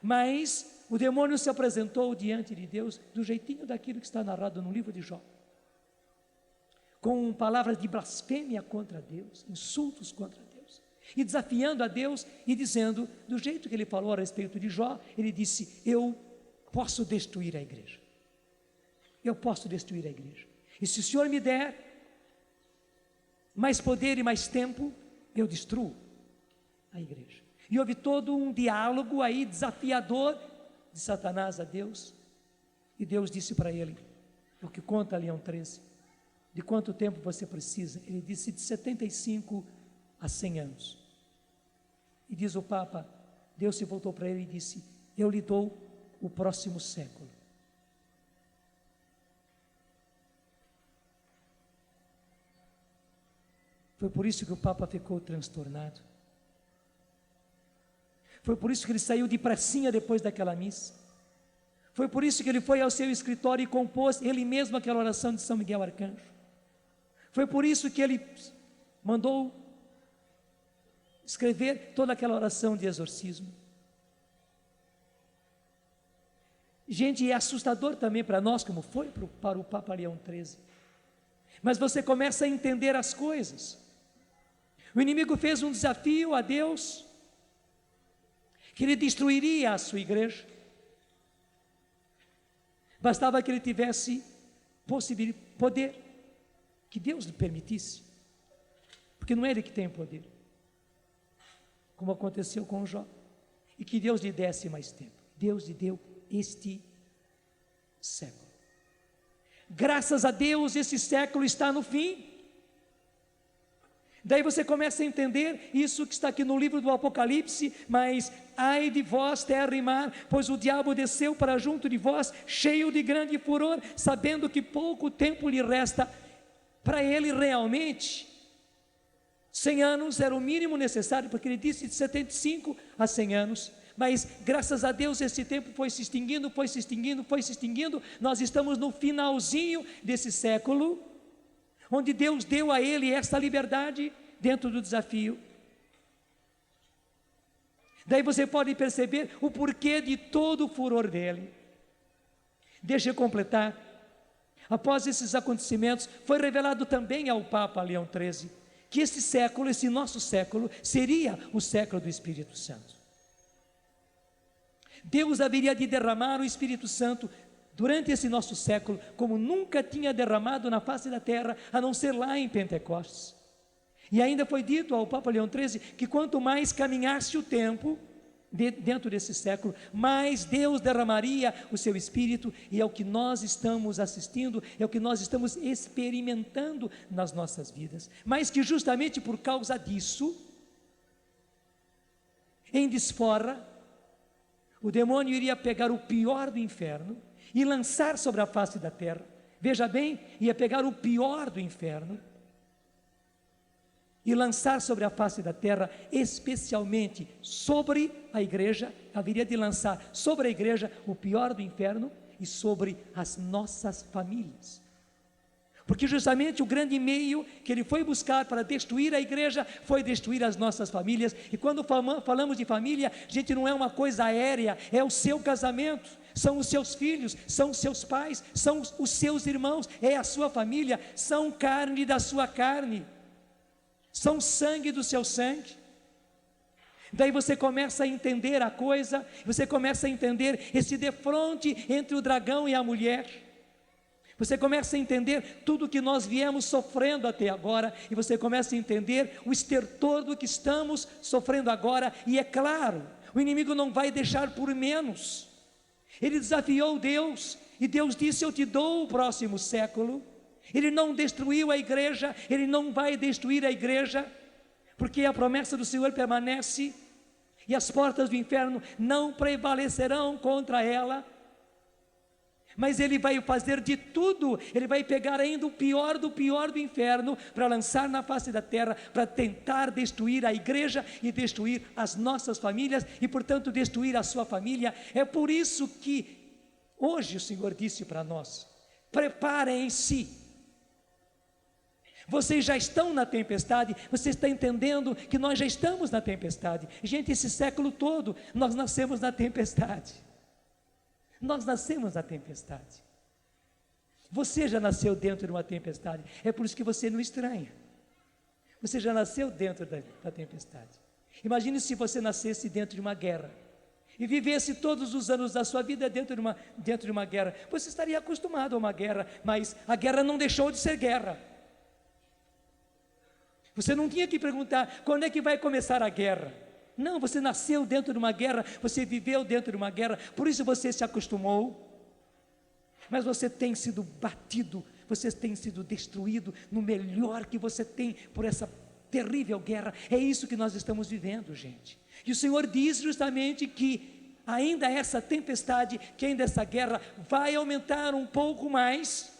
mas o demônio se apresentou diante de Deus do jeitinho daquilo que está narrado no livro de Jó, com palavras de blasfêmia contra Deus, insultos contra Deus, e desafiando a Deus e dizendo, do jeito que ele falou a respeito de Jó, ele disse, eu posso destruir a igreja, eu posso destruir a igreja, e se o Senhor me der mais poder e mais tempo, eu destruo a igreja. E houve todo um diálogo aí desafiador de Satanás a Deus, e Deus disse para ele, o que conta Leão XIII, de quanto tempo você precisa? Ele disse de 75 a 100 anos. E diz o Papa, Deus se voltou para ele e disse, eu lhe dou o próximo século. Foi por isso que o Papa ficou transtornado. Foi por isso que ele saiu de pracinha depois daquela missa. Foi por isso que ele foi ao seu escritório e compôs ele mesmo aquela oração de São Miguel Arcanjo. Foi por isso que ele mandou escrever toda aquela oração de exorcismo. Gente, é assustador também para nós, como foi para o Papa Leão XIII. Mas você começa a entender as coisas. O inimigo fez um desafio a Deus, que ele destruiria a sua igreja. Bastava que ele tivesse poder, que Deus lhe permitisse, porque não é ele que tem o poder, como aconteceu com Jó, e que Deus lhe desse mais tempo. Deus lhe deu este século. Graças a Deus, esse século está no fim. Daí você começa a entender isso que está aqui no livro do Apocalipse, mas ai de vós, terra e mar, pois o diabo desceu para junto de vós, cheio de grande furor, sabendo que pouco tempo lhe resta. Para ele realmente, 100 anos era o mínimo necessário, porque ele disse de 75 a 100 anos, mas graças a Deus esse tempo foi se extinguindo, nós estamos no finalzinho desse século, onde Deus deu a ele esta liberdade dentro do desafio. Daí você pode perceber o porquê de todo o furor dele. Deixa eu completar. após esses acontecimentos, foi revelado também ao Papa Leão XIII que esse século, esse nosso século, seria o século do Espírito Santo. Deus haveria de derramar o Espírito Santo durante esse nosso século, como nunca tinha derramado na face da terra, a não ser lá em Pentecostes. E ainda foi dito ao Papa Leão XIII que quanto mais caminhasse o tempo dentro desse século, mais Deus derramaria o seu Espírito, e é o que nós estamos assistindo, é o que nós estamos experimentando nas nossas vidas. Mas que justamente por causa disso, em desforra, o demônio iria pegar o pior do inferno e lançar sobre a face da terra. Veja bem, ia pegar o pior do inferno e lançar sobre a face da terra, especialmente sobre a igreja. Haveria de lançar sobre a igreja o pior do inferno e sobre as nossas famílias. Porque justamente o grande meio que ele foi buscar para destruir a igreja foi destruir as nossas famílias. E quando falamos de família, gente, não é uma coisa aérea, é o seu casamento, são os seus filhos, são os seus pais, são os seus irmãos, é a sua família, são carne da sua carne, são sangue do seu sangue. Daí você começa a entender a coisa, você começa a entender esse defronte entre o dragão e a mulher. Você começa a entender tudo que nós viemos sofrendo até agora, e você começa a entender o estertor do que estamos sofrendo agora. E é claro, o inimigo não vai deixar por menos. Ele desafiou Deus, e Deus disse: eu te dou o próximo século. Ele não destruiu a igreja, ele não vai destruir a igreja, porque a promessa do Senhor permanece, e as portas do inferno não prevalecerão contra ela. Mas ele vai fazer de tudo, ele vai pegar ainda o pior do inferno para lançar na face da terra, para tentar destruir a igreja e destruir as nossas famílias, e portanto destruir a sua família. É por isso que hoje o Senhor disse para nós: preparem-se. Vocês já estão na tempestade, você está entendendo que nós já estamos na tempestade. Gente, esse século todo nós nascemos na tempestade. Nós nascemos na tempestade. Você já nasceu dentro de uma tempestade, é por isso que você não estranha. Você já nasceu dentro da tempestade. Imagine se você nascesse dentro de uma guerra e vivesse todos os anos da sua vida dentro de uma guerra. Você estaria acostumado a uma guerra, mas a guerra não deixou de ser guerra. Você não tinha que perguntar quando é que vai começar a guerra. Não, você nasceu dentro de uma guerra, você viveu dentro de uma guerra, por isso você se acostumou. Mas você tem sido batido, você tem sido destruído no melhor que você tem por essa terrível guerra. É isso que nós estamos vivendo, gente. E o Senhor diz justamente que ainda essa tempestade, que ainda essa guerra vai aumentar um pouco mais,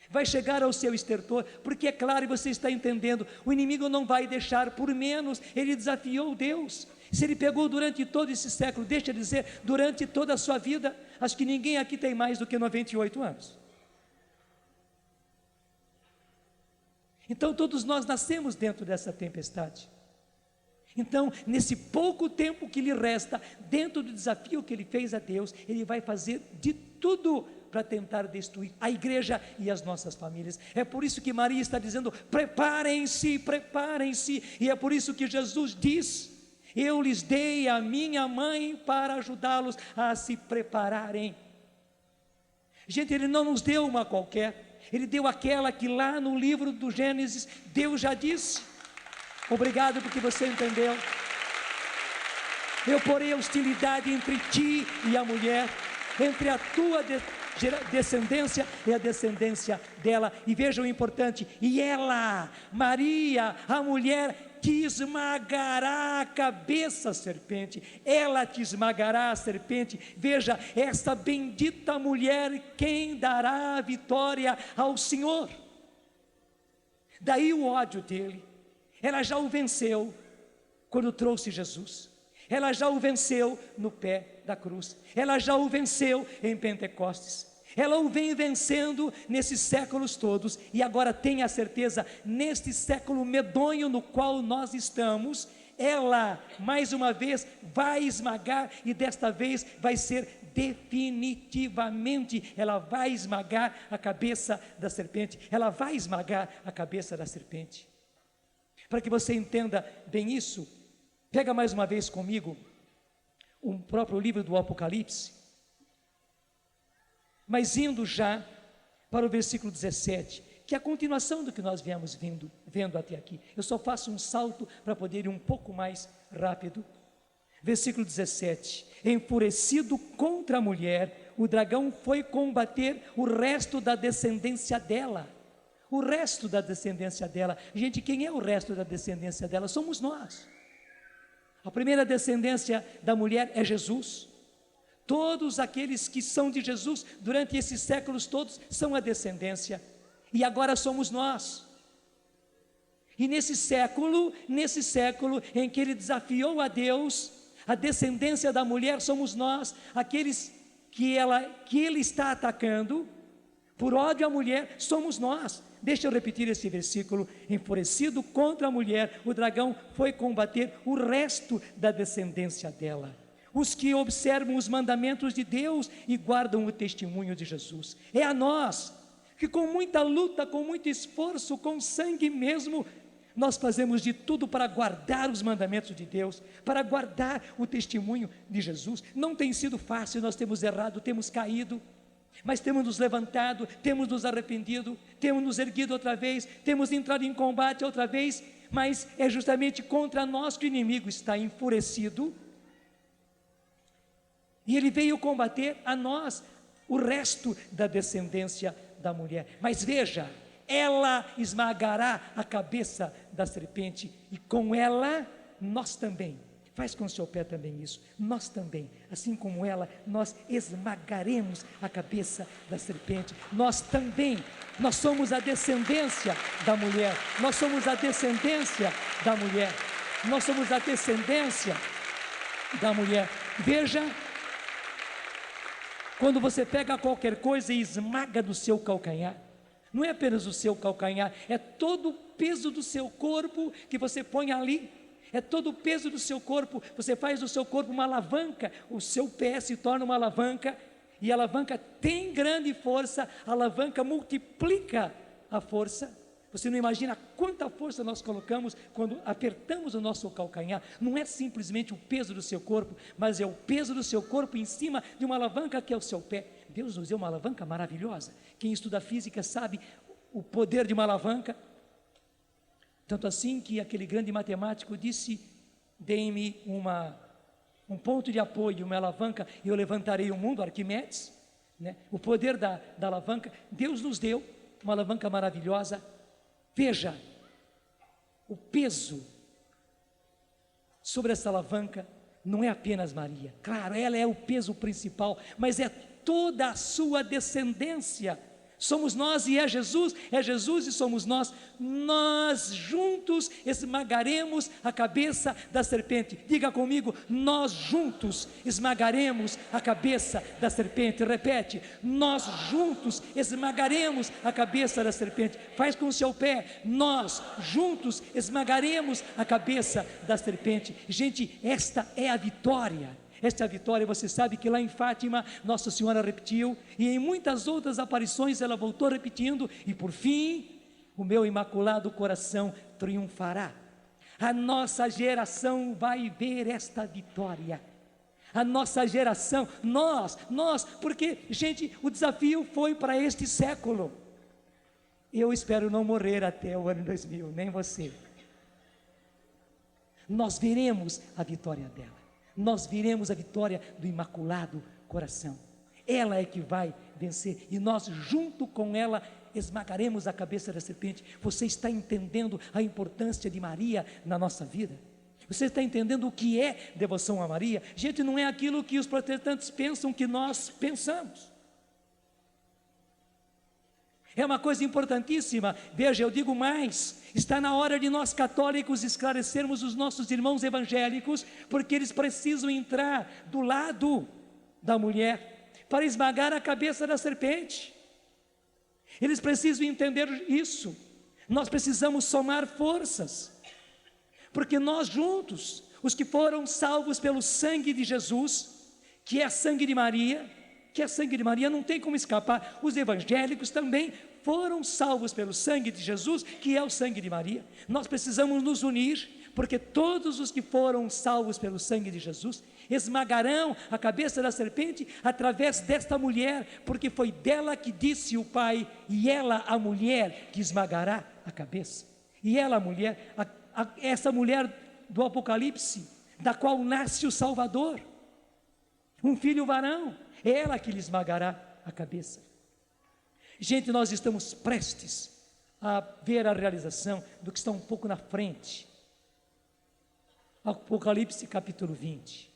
vai chegar ao seu estertor, porque é claro, e você está entendendo, o inimigo não vai deixar por menos. Ele desafiou Deus. Se ele pegou durante todo esse século, deixa eu dizer, durante toda a sua vida, acho que ninguém aqui tem mais do que 98 anos. Então todos nós nascemos dentro dessa tempestade. Então, nesse pouco tempo que lhe resta, dentro do desafio que ele fez a Deus, ele vai fazer de tudo para tentar destruir a igreja e as nossas famílias. É por isso que Maria está dizendo: preparem-se, preparem-se. E é por isso que Jesus diz: eu lhes dei a minha mãe para ajudá-los a se prepararem. Gente, ele não nos deu uma qualquer, ele deu aquela que lá no livro do Gênesis Deus já disse. Obrigado porque você entendeu. Eu porei a hostilidade entre ti e a mulher, entre a tua descendência e a descendência dela. E veja o importante: e ela, Maria, a mulher, te esmagará a cabeça, serpente. Ela te esmagará a serpente. Veja, essa bendita mulher, quem dará a vitória ao Senhor. Daí o ódio dele. Ela já o venceu quando trouxe Jesus. Ela já o venceu no pé da cruz. Ela já o venceu em Pentecostes. Ela o vem vencendo nesses séculos todos. E agora tenha certeza, neste século medonho no qual nós estamos, ela mais uma vez vai esmagar, e desta vez vai ser definitivamente ela vai esmagar a cabeça da serpente. Ela vai esmagar a cabeça da serpente. Para que você entenda bem isso, pega mais uma vez comigo o próprio livro do Apocalipse, mas indo já para o versículo 17, que é a continuação do que nós viemos vendo até aqui. Eu só faço um salto para poder ir um pouco mais rápido. Versículo 17: enfurecido contra a mulher, o dragão foi combater o resto da descendência dela. O resto da descendência dela. Gente, quem é o resto da descendência dela? Somos nós. A primeira descendência da mulher é Jesus. Todos aqueles que são de Jesus durante esses séculos todos são a descendência. E agora somos nós. E nesse século em que ele desafiou a Deus, a descendência da mulher somos nós, aqueles que ele está atacando, por ódio à mulher, somos nós. Deixa eu repetir esse versículo: enfurecido contra a mulher, o dragão foi combater o resto da descendência dela, os que observam os mandamentos de Deus e guardam o testemunho de Jesus. É a nós, que com muita luta, com muito esforço, com sangue mesmo, nós fazemos de tudo para guardar os mandamentos de Deus, para guardar o testemunho de Jesus. Não tem sido fácil, nós temos errado, temos caído, mas temos nos levantado, temos nos arrependido, temos nos erguido outra vez, temos entrado em combate outra vez, mas é justamente contra nós que o inimigo está enfurecido, e ele veio combater a nós, o resto da descendência da mulher. Mas veja, ela esmagará a cabeça da serpente, e com ela nós também. Faz com o seu pé também isso. Nós também, assim como ela, nós esmagaremos a cabeça da serpente. Nós também, nós somos a descendência da mulher. Nós somos a descendência da mulher. Nós somos a descendência da mulher. Veja, quando você pega qualquer coisa e esmaga do seu calcanhar, não é apenas o seu calcanhar, é todo o peso do seu corpo que você põe ali. É todo o peso do seu corpo. Você faz do seu corpo uma alavanca, o seu pé se torna uma alavanca, e a alavanca tem grande força, a alavanca multiplica a força. Você não imagina quanta força nós colocamos quando apertamos o nosso calcanhar. Não é simplesmente o peso do seu corpo, mas é o peso do seu corpo em cima de uma alavanca que é o seu pé. Deus nos deu uma alavanca maravilhosa. Quem estuda física sabe o poder de uma alavanca. Tanto assim que aquele grande matemático disse: dê-me um ponto de apoio, uma alavanca, e eu levantarei o mundo, Arquimedes, né? O poder da alavanca. Deus nos deu uma alavanca maravilhosa. Veja, o peso sobre essa alavanca não é apenas Maria. Claro, ela é o peso principal, mas é toda a sua descendência. Somos nós e é Jesus e somos nós. Nós juntos esmagaremos a cabeça da serpente. Diga comigo: nós juntos esmagaremos a cabeça da serpente. Repete: nós juntos esmagaremos a cabeça da serpente. Faz com o seu pé: nós juntos esmagaremos a cabeça da serpente. Gente, esta é a vitória. Esta vitória, você sabe que lá em Fátima, Nossa Senhora repetiu, e em muitas outras aparições ela voltou repetindo, e por fim, o meu imaculado coração triunfará. A nossa geração vai ver esta vitória. A nossa geração, nós, porque, gente, o desafio foi para este século. Eu espero não morrer até o ano 2000, nem você. Nós veremos a vitória dela. Nós veremos a vitória do Imaculado Coração. Ela é que vai vencer, e nós junto com ela esmagaremos a cabeça da serpente. Você está entendendo a importância de Maria na nossa vida? Você está entendendo o que é devoção a Maria? Gente, não é aquilo que os protestantes pensam que nós pensamos. É uma coisa importantíssima. Veja, eu digo mais: está na hora de nós católicos esclarecermos os nossos irmãos evangélicos, porque eles precisam entrar do lado da mulher para esmagar a cabeça da serpente. Eles precisam entender isso. Nós precisamos somar forças, porque nós juntos, os que foram salvos pelo sangue de Jesus, que é sangue de Maria, não tem como escapar. Os evangélicos também foram salvos pelo sangue de Jesus, que é o sangue de Maria. Nós precisamos nos unir, porque todos os que foram salvos pelo sangue de Jesus esmagarão a cabeça da serpente através desta mulher, porque foi dela que disse o Pai, e ela, a mulher, que esmagará a cabeça. E ela, a mulher, essa mulher do Apocalipse, da qual nasce o Salvador, um filho varão, é ela que lhe esmagará a cabeça. Gente, nós estamos prestes a ver a realização do que está um pouco na frente. Apocalipse capítulo 20.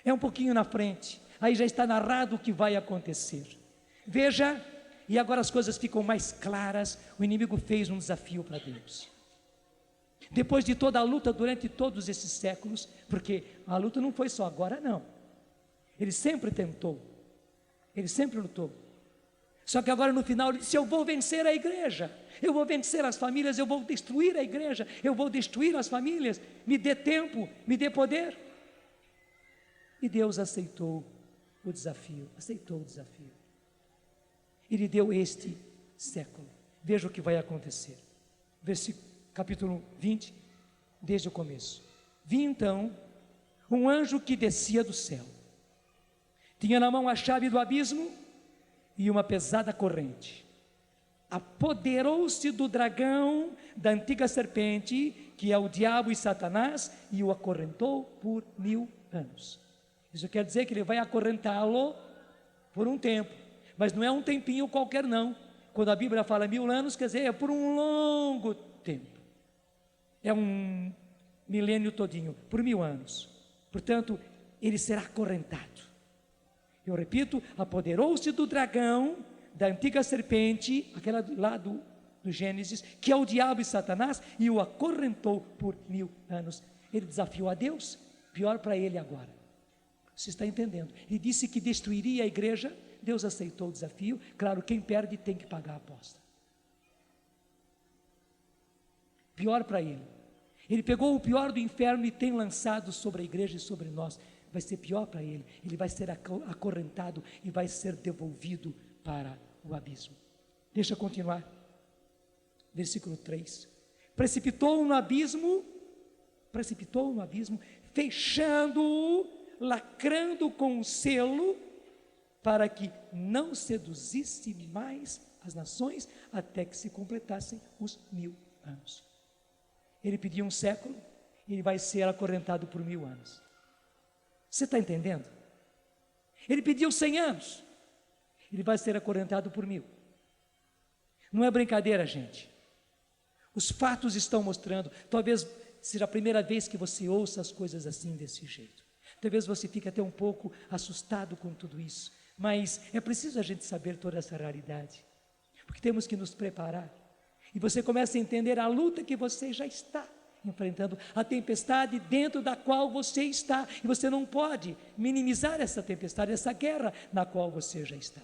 É um pouquinho na frente, aí já está narrado o que vai acontecer. Veja, e agora as coisas ficam mais claras. O inimigo fez um desafio para Deus. Depois de toda a luta durante todos esses séculos, porque a luta não foi só agora, não. Ele sempre tentou, ele sempre lutou. Só que agora no final ele disse: eu vou vencer a igreja, eu vou vencer as famílias, eu vou destruir a igreja, eu vou destruir as famílias, me dê tempo, me dê poder. E Deus aceitou o desafio, Ele deu este século. Veja o que vai acontecer. Capítulo 20, desde o começo. Vi então um anjo que descia do céu. Tinha na mão a chave do abismo e uma pesada corrente. Apoderou-se do dragão, da antiga serpente, que é o diabo e Satanás, e o acorrentou por 1000 anos. Isso quer dizer que ele vai acorrentá-lo por um tempo, mas não é um tempinho qualquer não. Quando a Bíblia fala 1000 anos, quer dizer, é por um longo tempo. É um milênio todinho, por 1000 anos. Portanto, ele será acorrentado. Eu repito, apoderou-se do dragão, da antiga serpente, aquela lá do Gênesis, que é o diabo e Satanás, e o acorrentou por 1000 anos. Ele desafiou a Deus, pior para ele agora. Você está entendendo? Ele disse que destruiria a igreja, Deus aceitou o desafio. Claro, quem perde tem que pagar a aposta. Pior para ele. Ele pegou o pior do inferno e tem lançado sobre a igreja e sobre nós. Vai ser pior para ele. Ele vai ser acorrentado e vai ser devolvido para o abismo. Deixa eu continuar. Versículo 3. Precipitou-o no abismo, fechando-o, lacrando com um selo, para que não seduzisse mais as nações, até que se completassem os 1000 anos. Ele pediu um século, ele vai ser acorrentado por 1000 anos. Você está entendendo? Ele pediu 100 anos, ele vai ser acorrentado por 1000. Não é brincadeira, gente. Os fatos estão mostrando. Talvez seja a primeira vez que você ouça as coisas assim, desse jeito. Talvez você fique até um pouco assustado com tudo isso, mas é preciso a gente saber toda essa realidade, porque temos que nos preparar. E você começa a entender a luta que você já está enfrentando, a tempestade dentro da qual você está, e você não pode minimizar essa tempestade, essa guerra na qual você já está.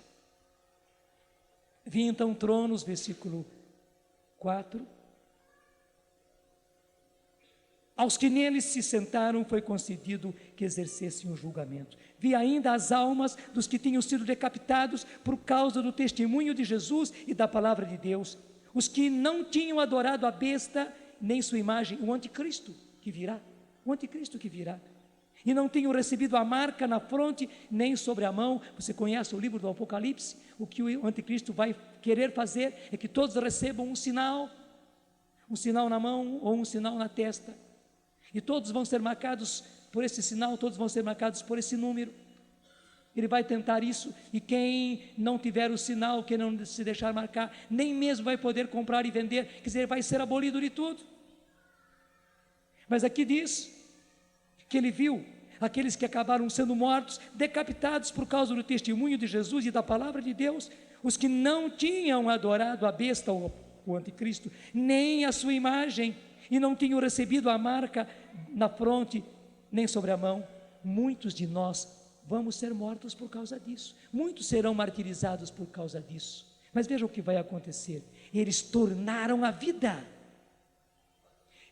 Vi então tronos, versículo 4. Aos que neles se sentaram foi concedido que exercessem o julgamento. Vi ainda as almas dos que tinham sido decapitados por causa do testemunho de Jesus e da palavra de Deus, os que não tinham adorado a besta nem sua imagem, o anticristo que virá, e não tinham recebido a marca na fronte nem sobre a mão. Você conhece o livro do Apocalipse? O que o anticristo vai querer fazer é que todos recebam um sinal na mão ou um sinal na testa. E todos vão ser marcados por esse sinal, todos vão ser marcados por esse número. Ele vai tentar isso, e quem não tiver o sinal, quem não se deixar marcar, nem mesmo vai poder comprar e vender, quer dizer, vai ser abolido de tudo. Mas aqui diz que ele viu aqueles que acabaram sendo mortos, decapitados por causa do testemunho de Jesus e da palavra de Deus, os que não tinham adorado a besta ou o anticristo, nem a sua imagem, e não tinham recebido a marca na fronte, nem sobre a mão. Muitos de nós vamos ser mortos por causa disso, muitos serão martirizados por causa disso. Mas veja o que vai acontecer: eles tornaram a vida,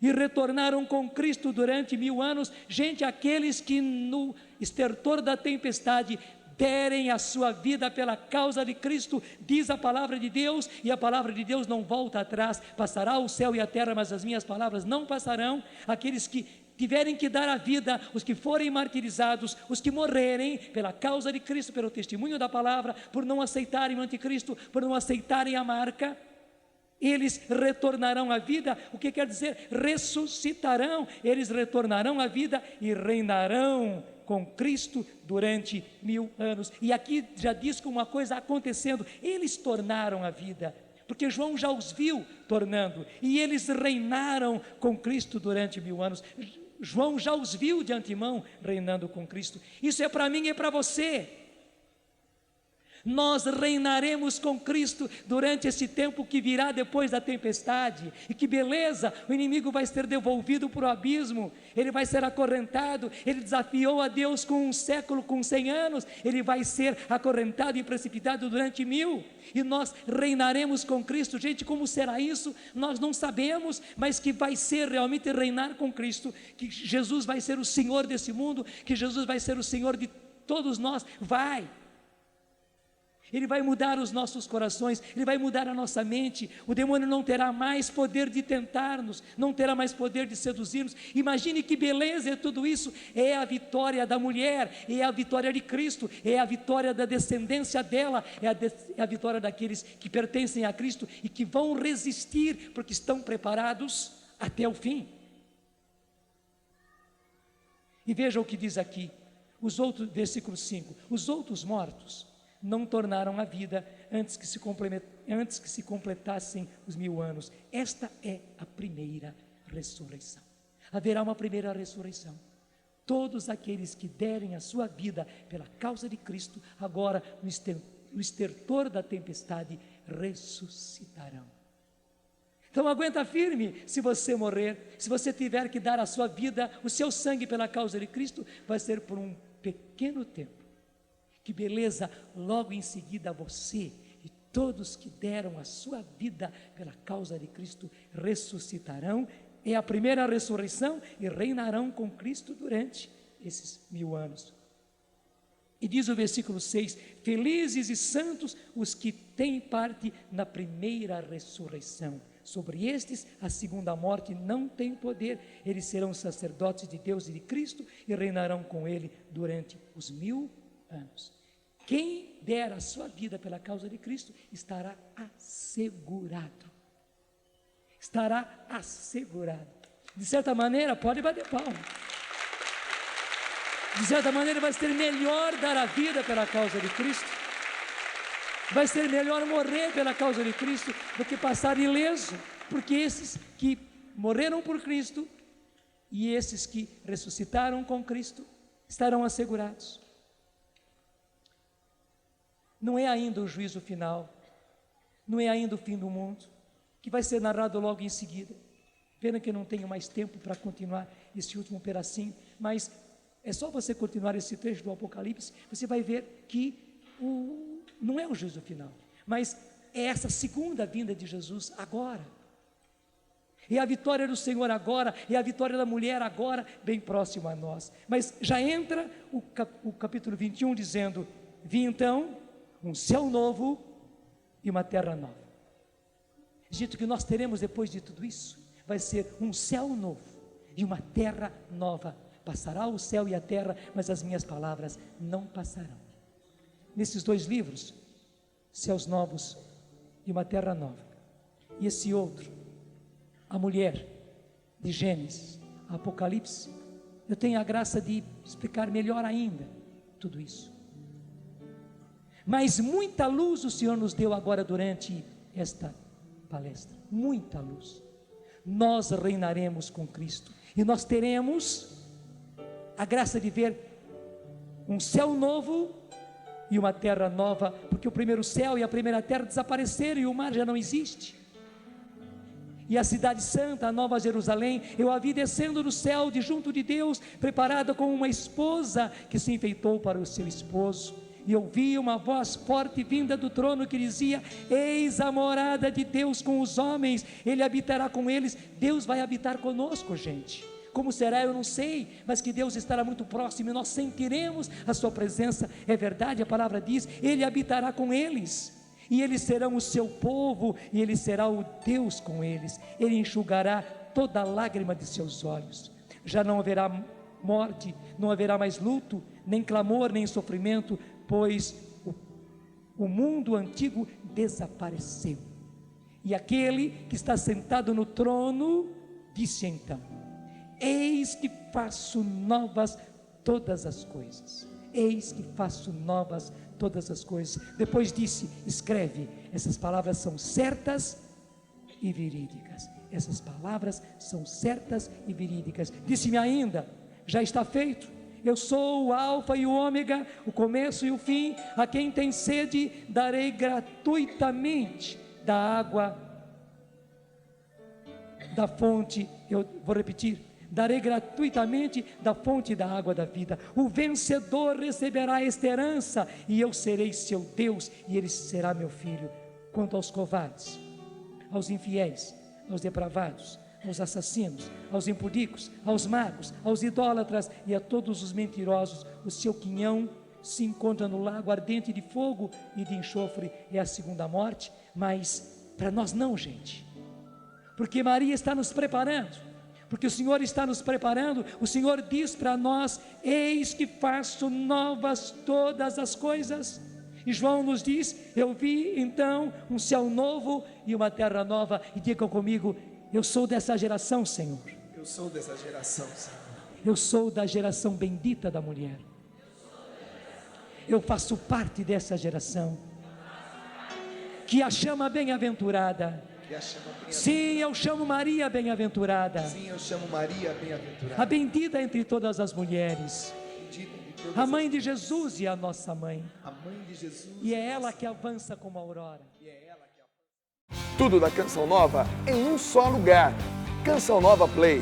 e retornaram com Cristo durante 1000 anos. Gente, aqueles que no estertor da tempestade derem a sua vida pela causa de Cristo, diz a palavra de Deus, e a palavra de Deus não volta atrás. Passará o céu e a terra, mas as minhas palavras não passarão. Aqueles que tiverem que dar a vida, os que forem martirizados, os que morrerem pela causa de Cristo, pelo testemunho da palavra, por não aceitarem o anticristo, por não aceitarem a marca, eles retornarão à vida. O que quer dizer? Ressuscitarão. Eles retornarão à vida e reinarão com Cristo durante 1000 anos. E aqui já diz com uma coisa acontecendo: eles tornaram a vida, porque João já os viu tornando, e eles reinaram com Cristo durante 1000 anos. João já os viu de antemão reinando com Cristo. Isso é para mim e para você. Nós reinaremos com Cristo durante esse tempo que virá depois da tempestade. E que beleza! O inimigo vai ser devolvido para o abismo, ele vai ser acorrentado. Ele desafiou a Deus com 1 século, com 100 anos, ele vai ser acorrentado e precipitado durante 1000. E nós reinaremos com Cristo. Gente, como será isso? Nós não sabemos, mas que vai ser realmente reinar com Cristo, que Jesus vai ser o Senhor desse mundo, que Jesus vai ser o Senhor de todos nós. Ele vai mudar os nossos corações, Ele vai mudar a nossa mente. O demônio não terá mais poder de tentar-nos, não terá mais poder de seduzir-nos. Imagine que beleza é tudo isso. É a vitória da mulher, é a vitória de Cristo, é a vitória da descendência dela, é a vitória daqueles que pertencem a Cristo e que vão resistir, porque estão preparados até o fim. E veja o que diz aqui, versículo 5: os outros mortos não tornaram a vida antes que se completassem os 1000 anos. Esta é a primeira ressurreição. Haverá uma primeira ressurreição. Todos aqueles que derem a sua vida pela causa de Cristo, agora no estertor da tempestade, ressuscitarão. Então aguenta firme. Se você morrer, se você tiver que dar a sua vida, o seu sangue pela causa de Cristo, vai ser por um pequeno tempo. Que beleza! Logo em seguida você e todos que deram a sua vida pela causa de Cristo ressuscitarão. É a primeira ressurreição e reinarão com Cristo durante esses 1000 anos. E diz o versículo 6: felizes e santos os que têm parte na primeira ressurreição. Sobre estes a segunda morte não tem poder. Eles serão sacerdotes de Deus e de Cristo e reinarão com Ele durante os 1000 anos. Quem der a sua vida pela causa de Cristo estará assegurado. Estará assegurado. De certa maneira, pode bater palma. De certa maneira, vai ser melhor dar a vida pela causa de Cristo. Vai ser melhor morrer pela causa de Cristo do que passar ileso, porque esses que morreram por Cristo e esses que ressuscitaram com Cristo estarão assegurados. Não é ainda o juízo final, não é ainda o fim do mundo, que vai ser narrado logo em seguida. Pena que eu não tenho mais tempo para continuar esse último pedacinho, mas é só você continuar esse trecho do Apocalipse, você vai ver que não é o juízo final, mas é essa segunda vinda de Jesus agora. É a vitória do Senhor agora, é a vitória da mulher agora, bem próximo a nós. Mas já entra o capítulo 21 dizendo: vi então um céu novo e uma terra nova. Gente, o que nós teremos depois de tudo isso vai ser um céu novo e uma terra nova. Passará o céu e a terra, mas as minhas palavras não passarão. Nesses 2 livros, céus novos e uma terra nova, e esse outro, a mulher, de Gênesis, Apocalipse, eu tenho a graça de explicar melhor ainda tudo isso. Mas muita luz o Senhor nos deu agora durante esta palestra, muita luz. Nós reinaremos com Cristo e nós teremos a graça de ver um céu novo e uma terra nova, porque o primeiro céu e a primeira terra desapareceram e o mar já não existe. E a cidade santa, a nova Jerusalém, eu a vi descendo do céu de junto de Deus, preparada como uma esposa que se enfeitou para o seu esposo. e ouvi uma voz forte vinda do trono que dizia: eis a morada de Deus com os homens, Ele habitará com eles. Deus vai habitar conosco, gente. Como será, eu não sei, mas que Deus estará muito próximo e nós sentiremos a sua presença. É verdade, a palavra diz: Ele habitará com eles, e eles serão o seu povo, e Ele será o Deus com eles. Ele enxugará toda lágrima de seus olhos. Já não haverá morte, não haverá mais luto, nem clamor, nem sofrimento, pois o mundo antigo desapareceu. E aquele que está sentado no trono disse então: eis que faço novas todas as coisas. Eis que faço novas todas as coisas. Depois disse: escreve, essas palavras são certas e verídicas. Essas palavras são certas e verídicas. Disse-me ainda: já está feito. Eu sou o alfa e o ômega, o começo e o fim. A quem tem sede darei gratuitamente da água da fonte. Eu vou repetir: darei gratuitamente da fonte da água da vida. O vencedor receberá esta herança, e eu serei seu Deus, e ele será meu filho. Quanto aos covardes, aos infiéis, aos depravados, aos assassinos, aos impudicos, aos magos, aos idólatras e a todos os mentirosos, o seu quinhão se encontra no lago ardente de fogo e de enxofre. É a segunda morte. Mas para nós não, gente, porque Maria está nos preparando, porque o Senhor está nos preparando. O Senhor diz para nós: eis que faço novas todas as coisas. E João nos diz: eu vi então um céu novo e uma terra nova. E digam comigo: eu sou dessa geração, Senhor. Eu sou dessa geração, Senhor. Eu sou da geração bendita da mulher. Eu faço parte dessa geração que a chama bem-aventurada. Sim, eu chamo Maria bem-aventurada. Sim, eu chamo Maria bem-aventurada. A bendita entre todas as mulheres. A mãe de Jesus e a nossa mãe. A mãe de Jesus. E é ela que avança como a aurora. Tudo da Canção Nova em um só lugar. Canção Nova Play.